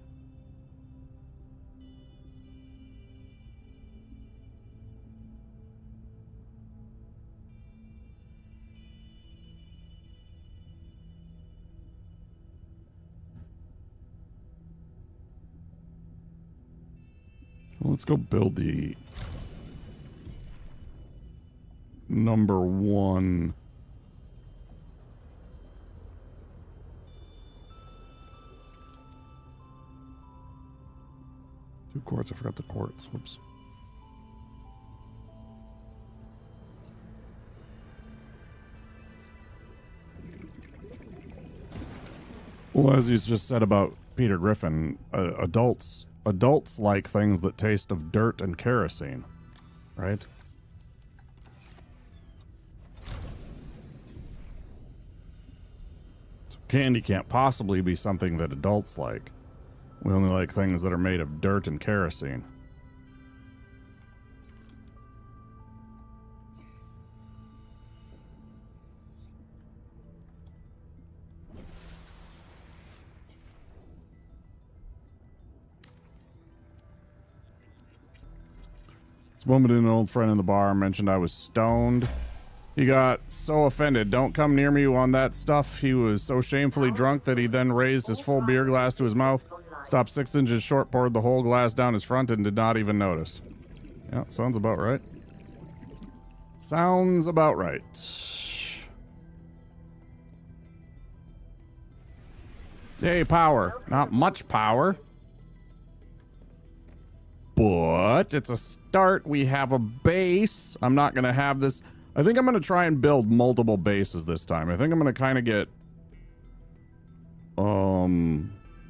Well, let's go build the number 1. Two quartz. I forgot the quartz. Whoops. Well, as he's just said about Peter Griffin, adults like things that taste of dirt and kerosene, right? So candy can't possibly be something that adults like. We only like things that are made of dirt and kerosene. This woman and an old friend in the bar mentioned I was stoned. He got so offended. Don't come near me on that stuff. He was so shamefully drunk that he then raised his full beer glass to his mouth, stopped 6 inches short, poured the whole glass down his front, and did not even notice. Yeah, sounds about right. Sounds about right. Yay, power. Not much power. But it's a start. We have a base. I'm not going to have this. I think I'm going to try and build multiple bases this time. I think I'm going to kind of get,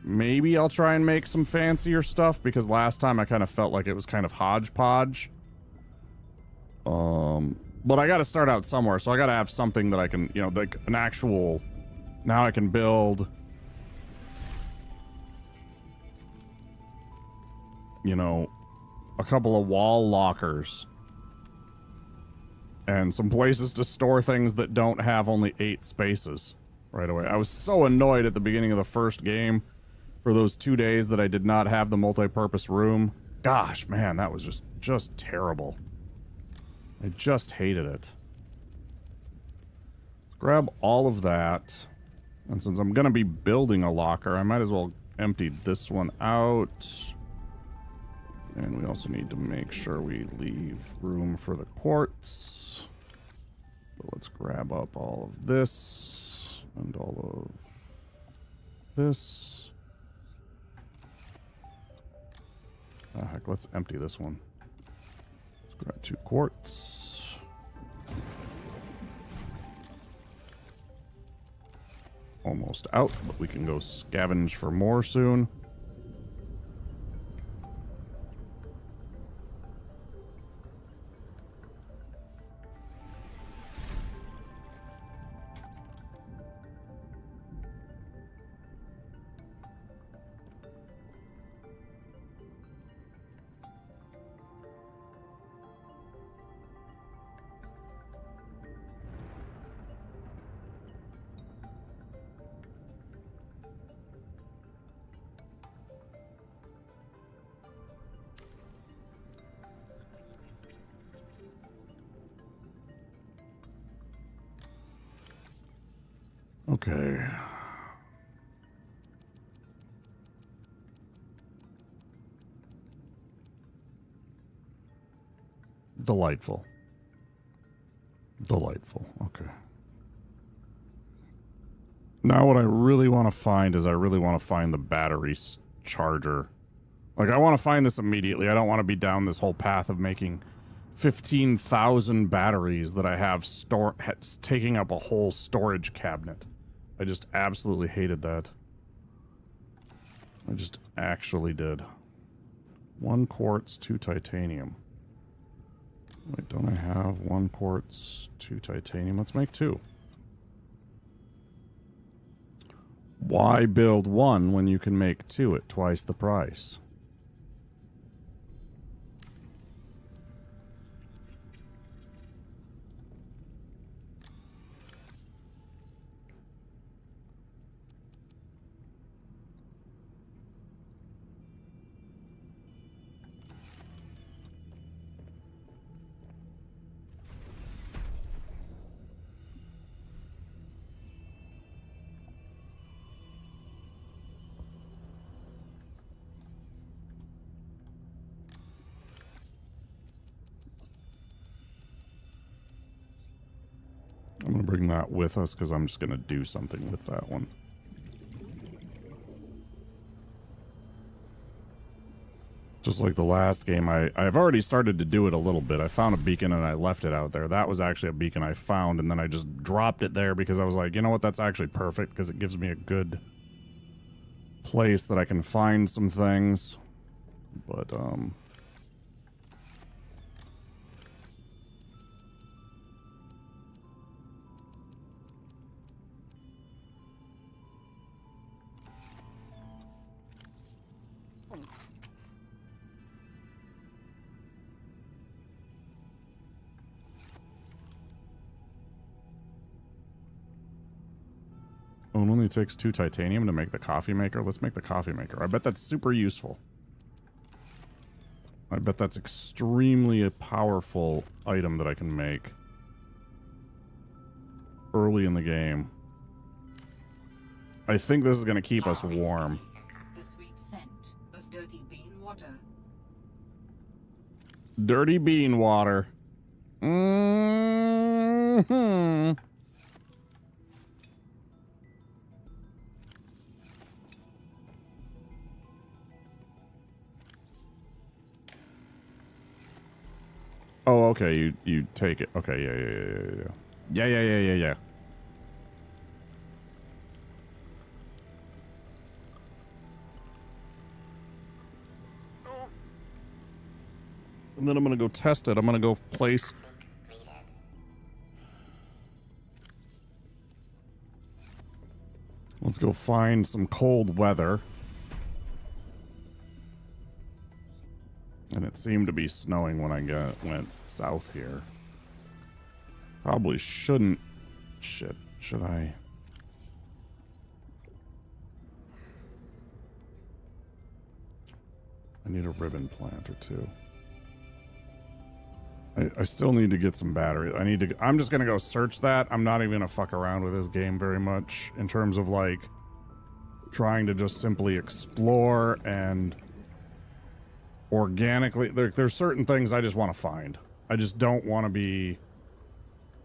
maybe I'll try and make some fancier stuff, because last time I kind of felt like it was kind of hodgepodge. But I got to start out somewhere, so I got to have something that I can, you know, like an actual... Now I can build... You know, a couple of wall lockers. And some places to store things that don't have only 8 spaces right away. I was so annoyed at the beginning of the first game for those 2 days that I did not have the multi-purpose room. Gosh, man, that was just terrible. I just hated it. Let's grab all of that. And since I'm going to be building a locker, I might as well empty this one out. And we also need to make sure we leave room for the quartz. So let's grab up all of this and all of this. Ah, heck, let's empty this one. Let's grab 2 quartz. Almost out, but we can go scavenge for more soon. Okay. Delightful. Delightful. Okay. Now what I really want to find is I really want to find the battery charger. Like, I want to find this immediately. I don't want to be down this whole path of making 15,000 batteries that I have taking up a whole storage cabinet. I just absolutely hated that. I just actually did. 1 quartz, 2 titanium. Wait, don't I have 1 quartz, 2 titanium? Let's make 2. Why build 1 when you can make 2 at twice the price? I'm going to bring that with us because I'm just going to do something with that one. Just like the last game, I've already started to do it a little bit. I found a beacon and I left it out there. That was actually a beacon I found, and then I just dropped it there because I was like, you know what, that's actually perfect because it gives me a good place that I can find some things. But, oh, it only takes 2 titanium to make the coffee maker. Let's make the coffee maker. I bet that's super useful. I bet that's extremely a powerful item that I can make early in the game. I think this is going to keep us warm. The sweet scent of dirty bean water. Dirty bean water. Mm-hmm. Oh, okay, you take it. Okay, yeah. then I'm going to go test it. I'm going to go place... Let's go find some cold weather. And it seemed to be snowing when I went south here. Probably shouldn't... Shit, should I... I need a ribbon plant or two. I still need to get some batteries. I'm just gonna go search that. I'm not even gonna fuck around with this game very much in terms of like trying to just simply explore and organically. There's certain things I just want to find. I just don't want to be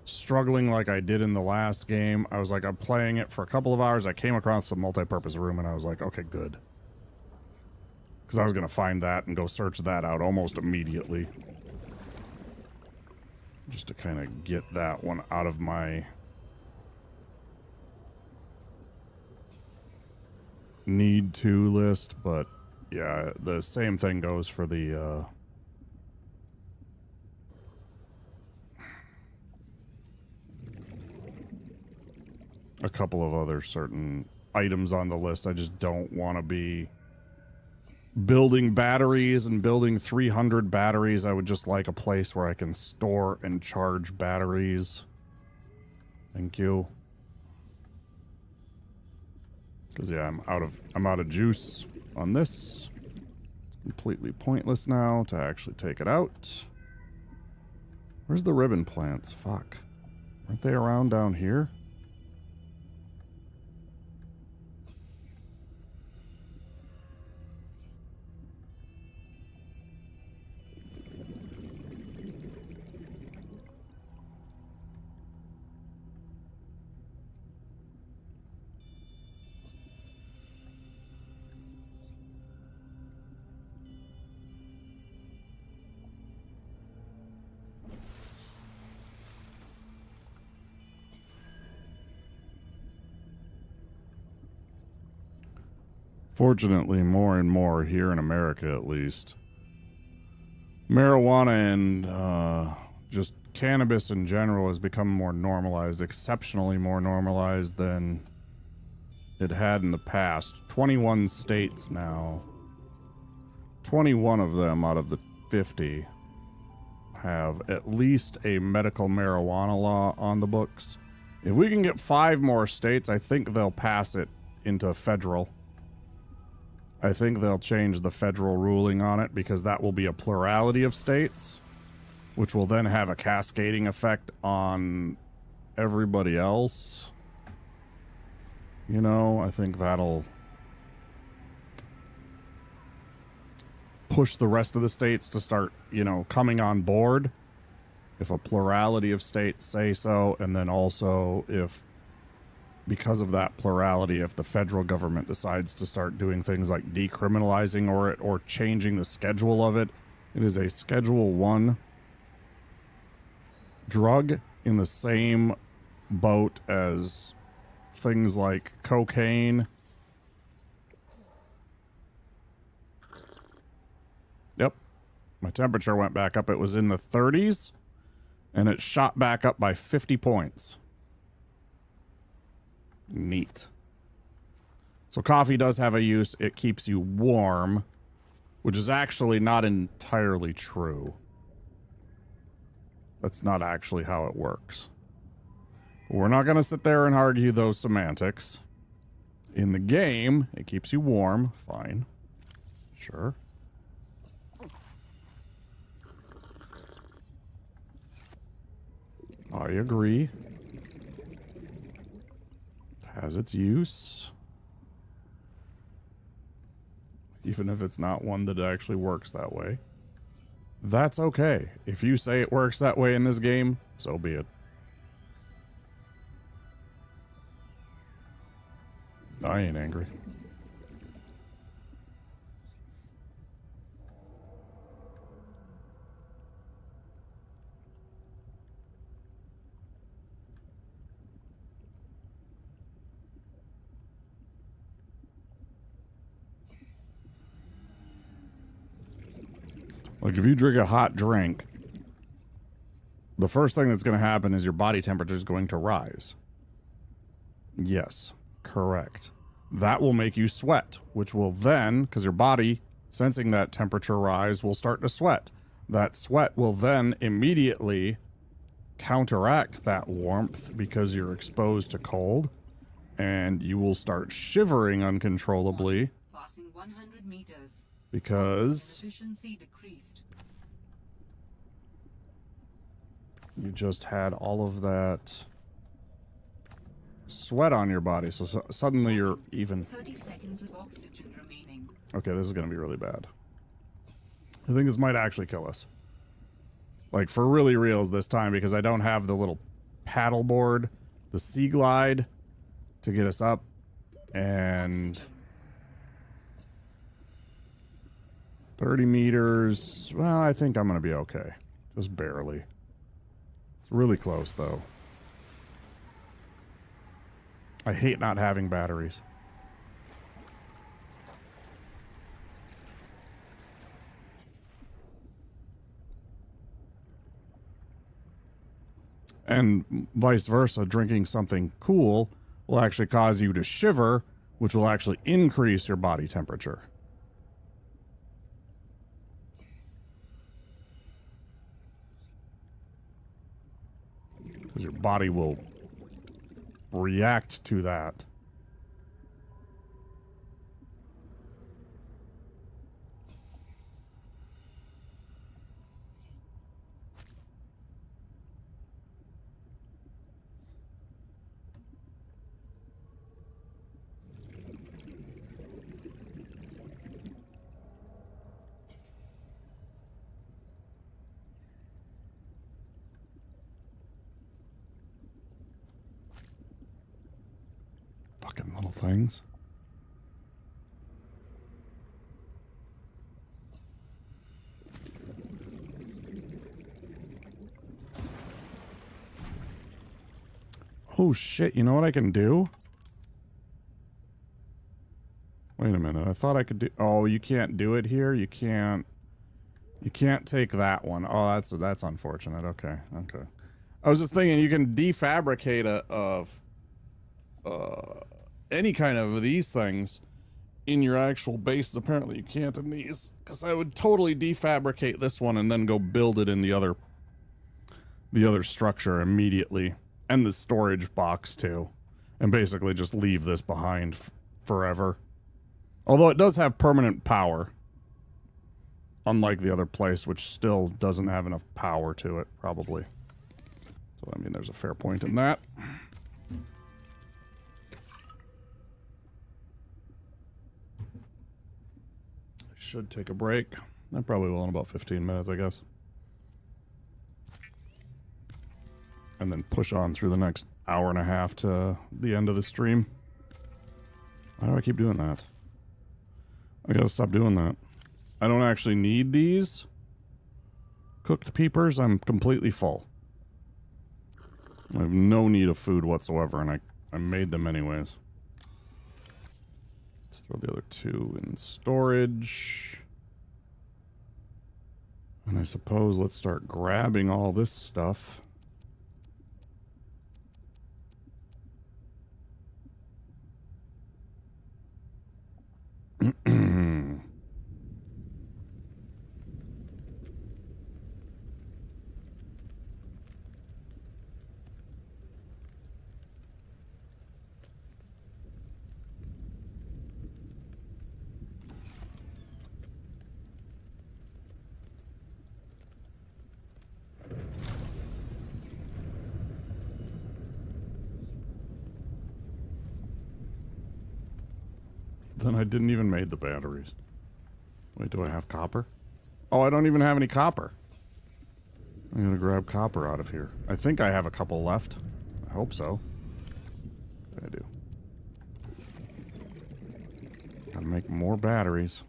struggling like I did in the last game. I was like, I'm playing it for a couple of hours. I came across a multi-purpose room and I was like, okay, good. Because I was gonna find that and go search that out almost immediately. Just to kind of get that one out of my need to list, but yeah, the same thing goes for the a couple of other certain items on the list. I just don't want to be building batteries and building 300 batteries. I would just like a place where I can store and charge batteries. Thank you. Because yeah, I'm out of juice on this. Completely pointless now to actually take it out. Where's the ribbon plants? Fuck. Aren't they around down here? Fortunately, more and more here in America, at least, marijuana and just cannabis in general has become more normalized, exceptionally more normalized than it had in the past. 21 states now, 21 of them out of the 50 have at least a medical marijuana law on the books. If we can get 5 more states, I think they'll pass it into federal. I think they'll change the federal ruling on it because that will be a plurality of states, which will then have a cascading effect on everybody else. You know, I think that'll push the rest of the states to start, you know, coming on board if a plurality of states say so, and then also if, because of that plurality, if the federal government decides to start doing things like decriminalizing or changing the schedule of it. It is a Schedule 1 drug in the same boat as things like cocaine. Yep. My temperature went back up. It was in the 30s, and it shot back up by 50 points. Neat. So coffee does have a use. It keeps you warm, which is actually not entirely true. That's not actually how it works. But we're not going to sit there and argue those semantics. In the game, it keeps you warm. Fine. Sure. I agree. Has its use. Even if it's not one that actually works that way. That's okay. If you say it works that way in this game, so be it. I ain't angry. Like if you drink a hot drink, the first thing that's going to happen is your body temperature is going to rise. Yes, correct. That will make you sweat, which will then, because your body, sensing that temperature rise, will start to sweat. That sweat will then immediately counteract that warmth because you're exposed to cold, and you will start shivering uncontrollably Passing 100 meters. because Efficiency decreased. you just had all of that sweat on your body, so suddenly you're even... 30 seconds of oxygen remaining. Okay, this is going to be really bad. I think this might actually kill us. Like, for really reals this time, because I don't have the little paddle board, the sea glide, to get us up, and... Oxygen. 30 meters... Well, I think I'm going to be okay. Just barely. It's really close, though. I hate not having batteries. And vice versa, drinking something cool will actually cause you to shiver, which will actually increase your body temperature. Because your body will react to that. Fucking little things. Oh shit, you know what I can do? Wait a minute, I thought I could do... Oh, you can't do it here? You can't take that one. Oh, that's unfortunate. Okay, okay. I was just thinking you can defabricate any kind of these things in your actual bases. Apparently you can't in these, because I would totally defabricate this one and then go build it in the other structure immediately, and the storage box too, and basically just leave this behind forever. Although it does have permanent power, unlike the other place, which still doesn't have enough power to it, probably. So I mean, there's a fair point in that. Should take a break. I probably will in about 15 minutes, I guess. And then push on through the next hour and a half to the end of the stream. Why do I keep doing that? I gotta stop doing that. I don't actually need these cooked peepers. I'm completely full. I have no need of food whatsoever, and I made them anyways. Let's throw the other two in storage. And I suppose let's start grabbing all this stuff. Then I didn't even make the batteries. Wait, do I have copper? Oh, I don't even have any copper. I'm gonna grab copper out of here. I think I have a couple left. I hope so. I do. Gotta make more batteries.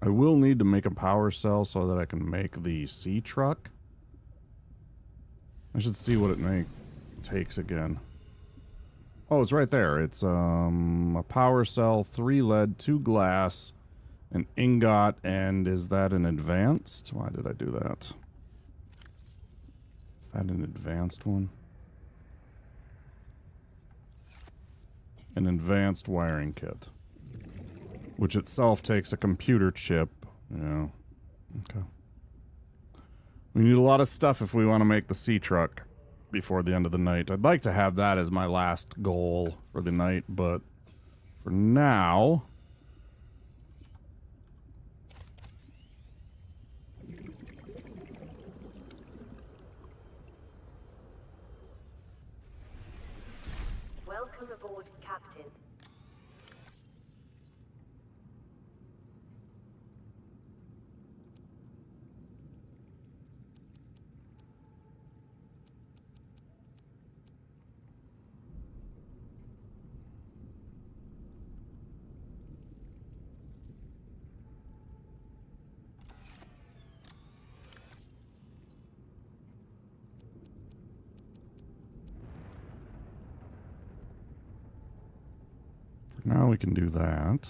I will need to make a power cell so that I can make the sea truck. I should see what it takes again. Oh, it's right there. It's a power cell, 3 lead, 2 glass, an ingot, and is that an advanced? Why did I do that? Is that an advanced one? An advanced wiring kit. Which itself takes a computer chip. Yeah. Okay. We need a lot of stuff if we want to make the sea truck before the end of the night. I'd like to have that as my last goal for the night, but for now... Welcome aboard, Captain. Now we can do that.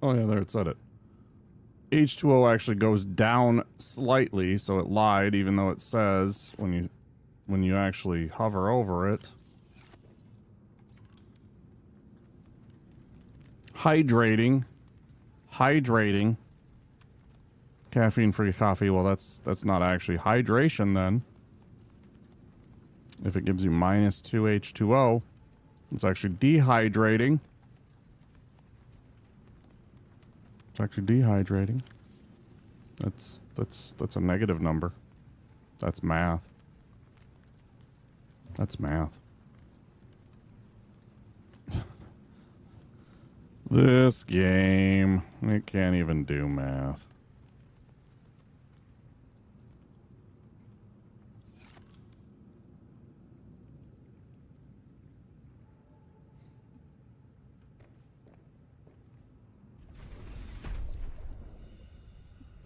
Oh yeah, there it said it. H2O actually goes down slightly, so it lied, even though it says when you actually hover over it. Hydrating. Hydrating. Caffeine-free coffee. Well, that's not actually hydration then. If it gives you -2 H2O, it's actually dehydrating. It's actually dehydrating. That's a negative number. That's math. That's math. This game, it can't even do math.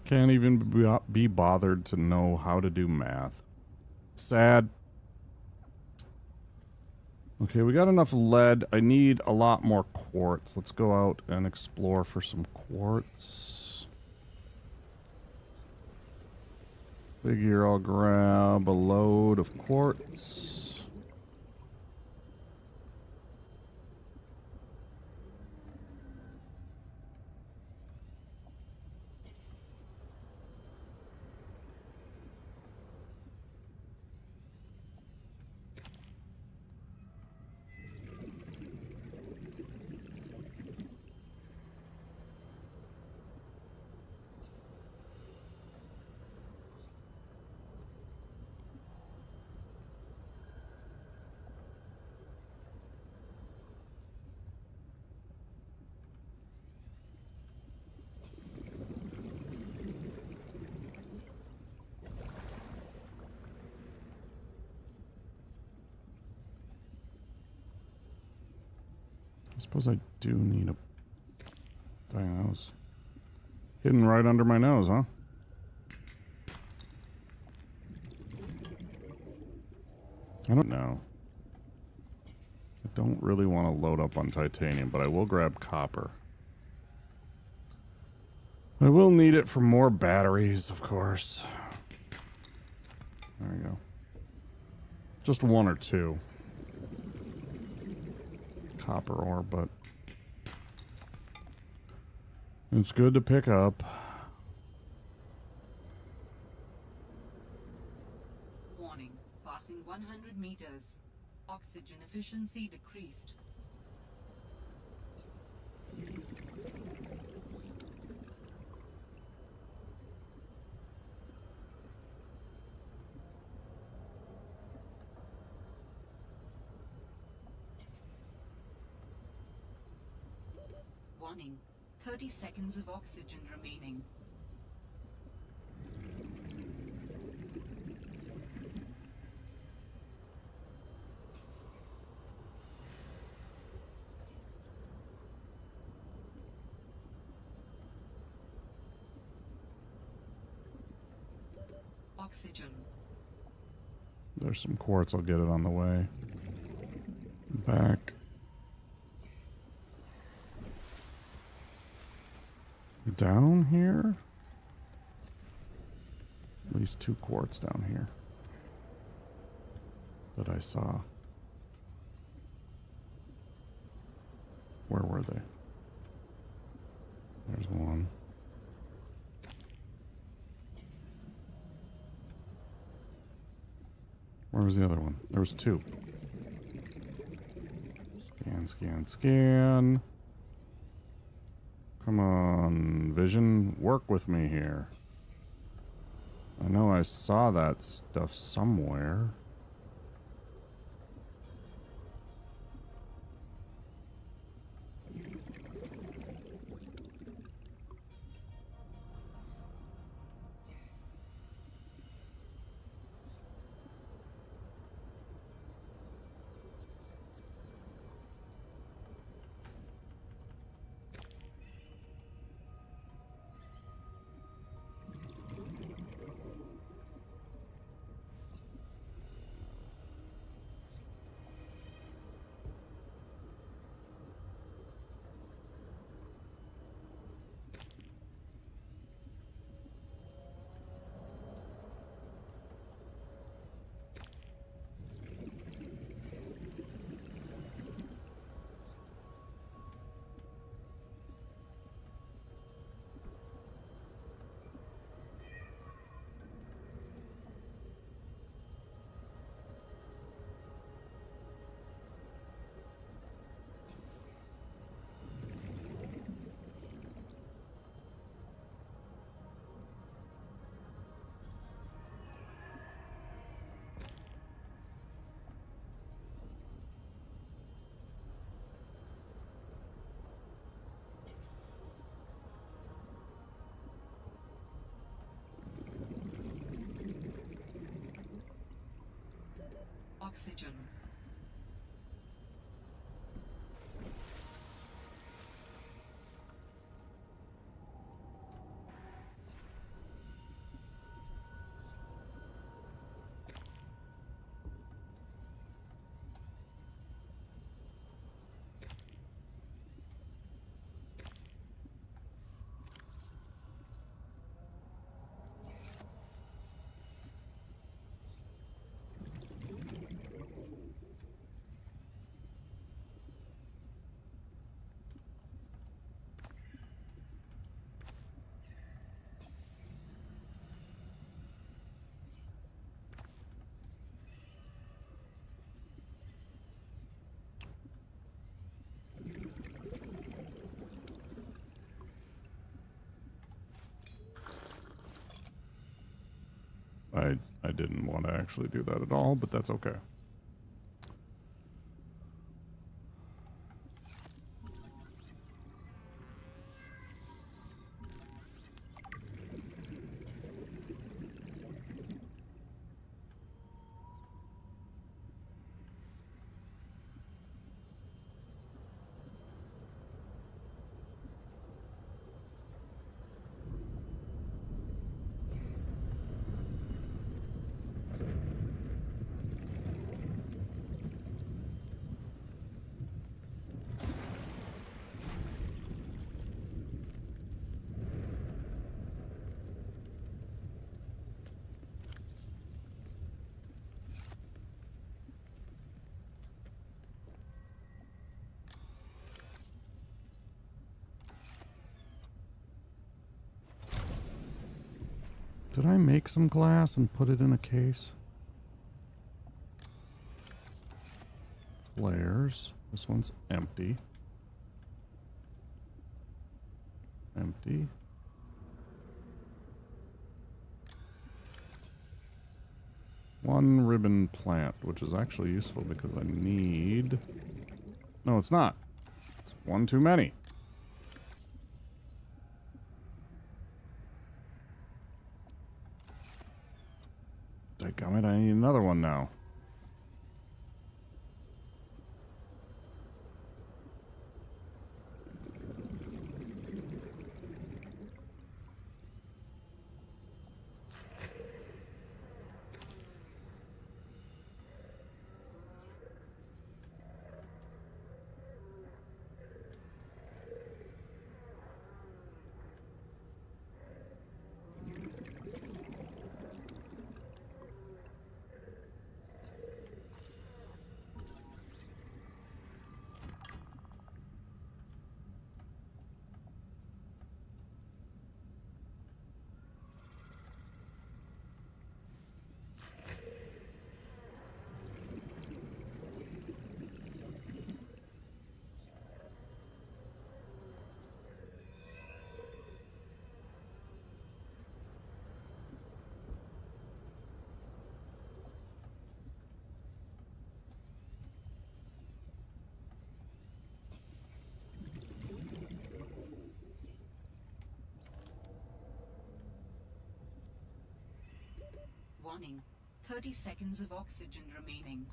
Can't even be bothered to know how to do math. Sad. Okay, we got enough lead. I need a lot more quartz. Let's go out and explore for some quartz. Figure I'll grab a load of quartz. I suppose I do need a... Dang, that was hidden right under my nose, huh? I don't know. I don't really want to load up on titanium, but I will grab copper. I will need it for more batteries, of course. There we go. Just 1 or 2. Copper ore, but it's good to pick up. Warning, passing 100 meters. Oxygen efficiency decreased. Warning. 30 seconds of oxygen remaining. Oxygen. There's some quartz. I'll get it on the way. Back. Down here? At least 2 quartz down here that I saw. Where were they? There's one. Where was the other one? There was 2. Scan, scan, scan. Come on, Vision. Work with me here. I know I saw that stuff somewhere. Oxygen. I didn't want to actually do that at all, but that's okay. Did I make some glass and put it in a case? Flares. This one's empty. Empty. One ribbon plant, which is actually useful because I need... No, it's not. It's one too many. Dadgummit, I need another one now. Warning. 30 seconds of oxygen remaining.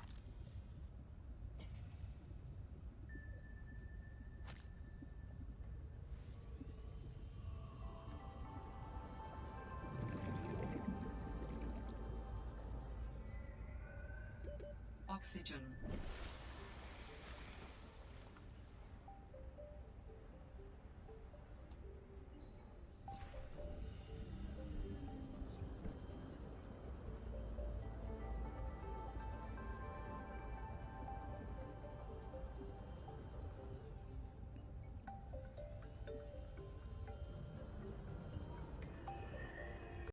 Oxygen.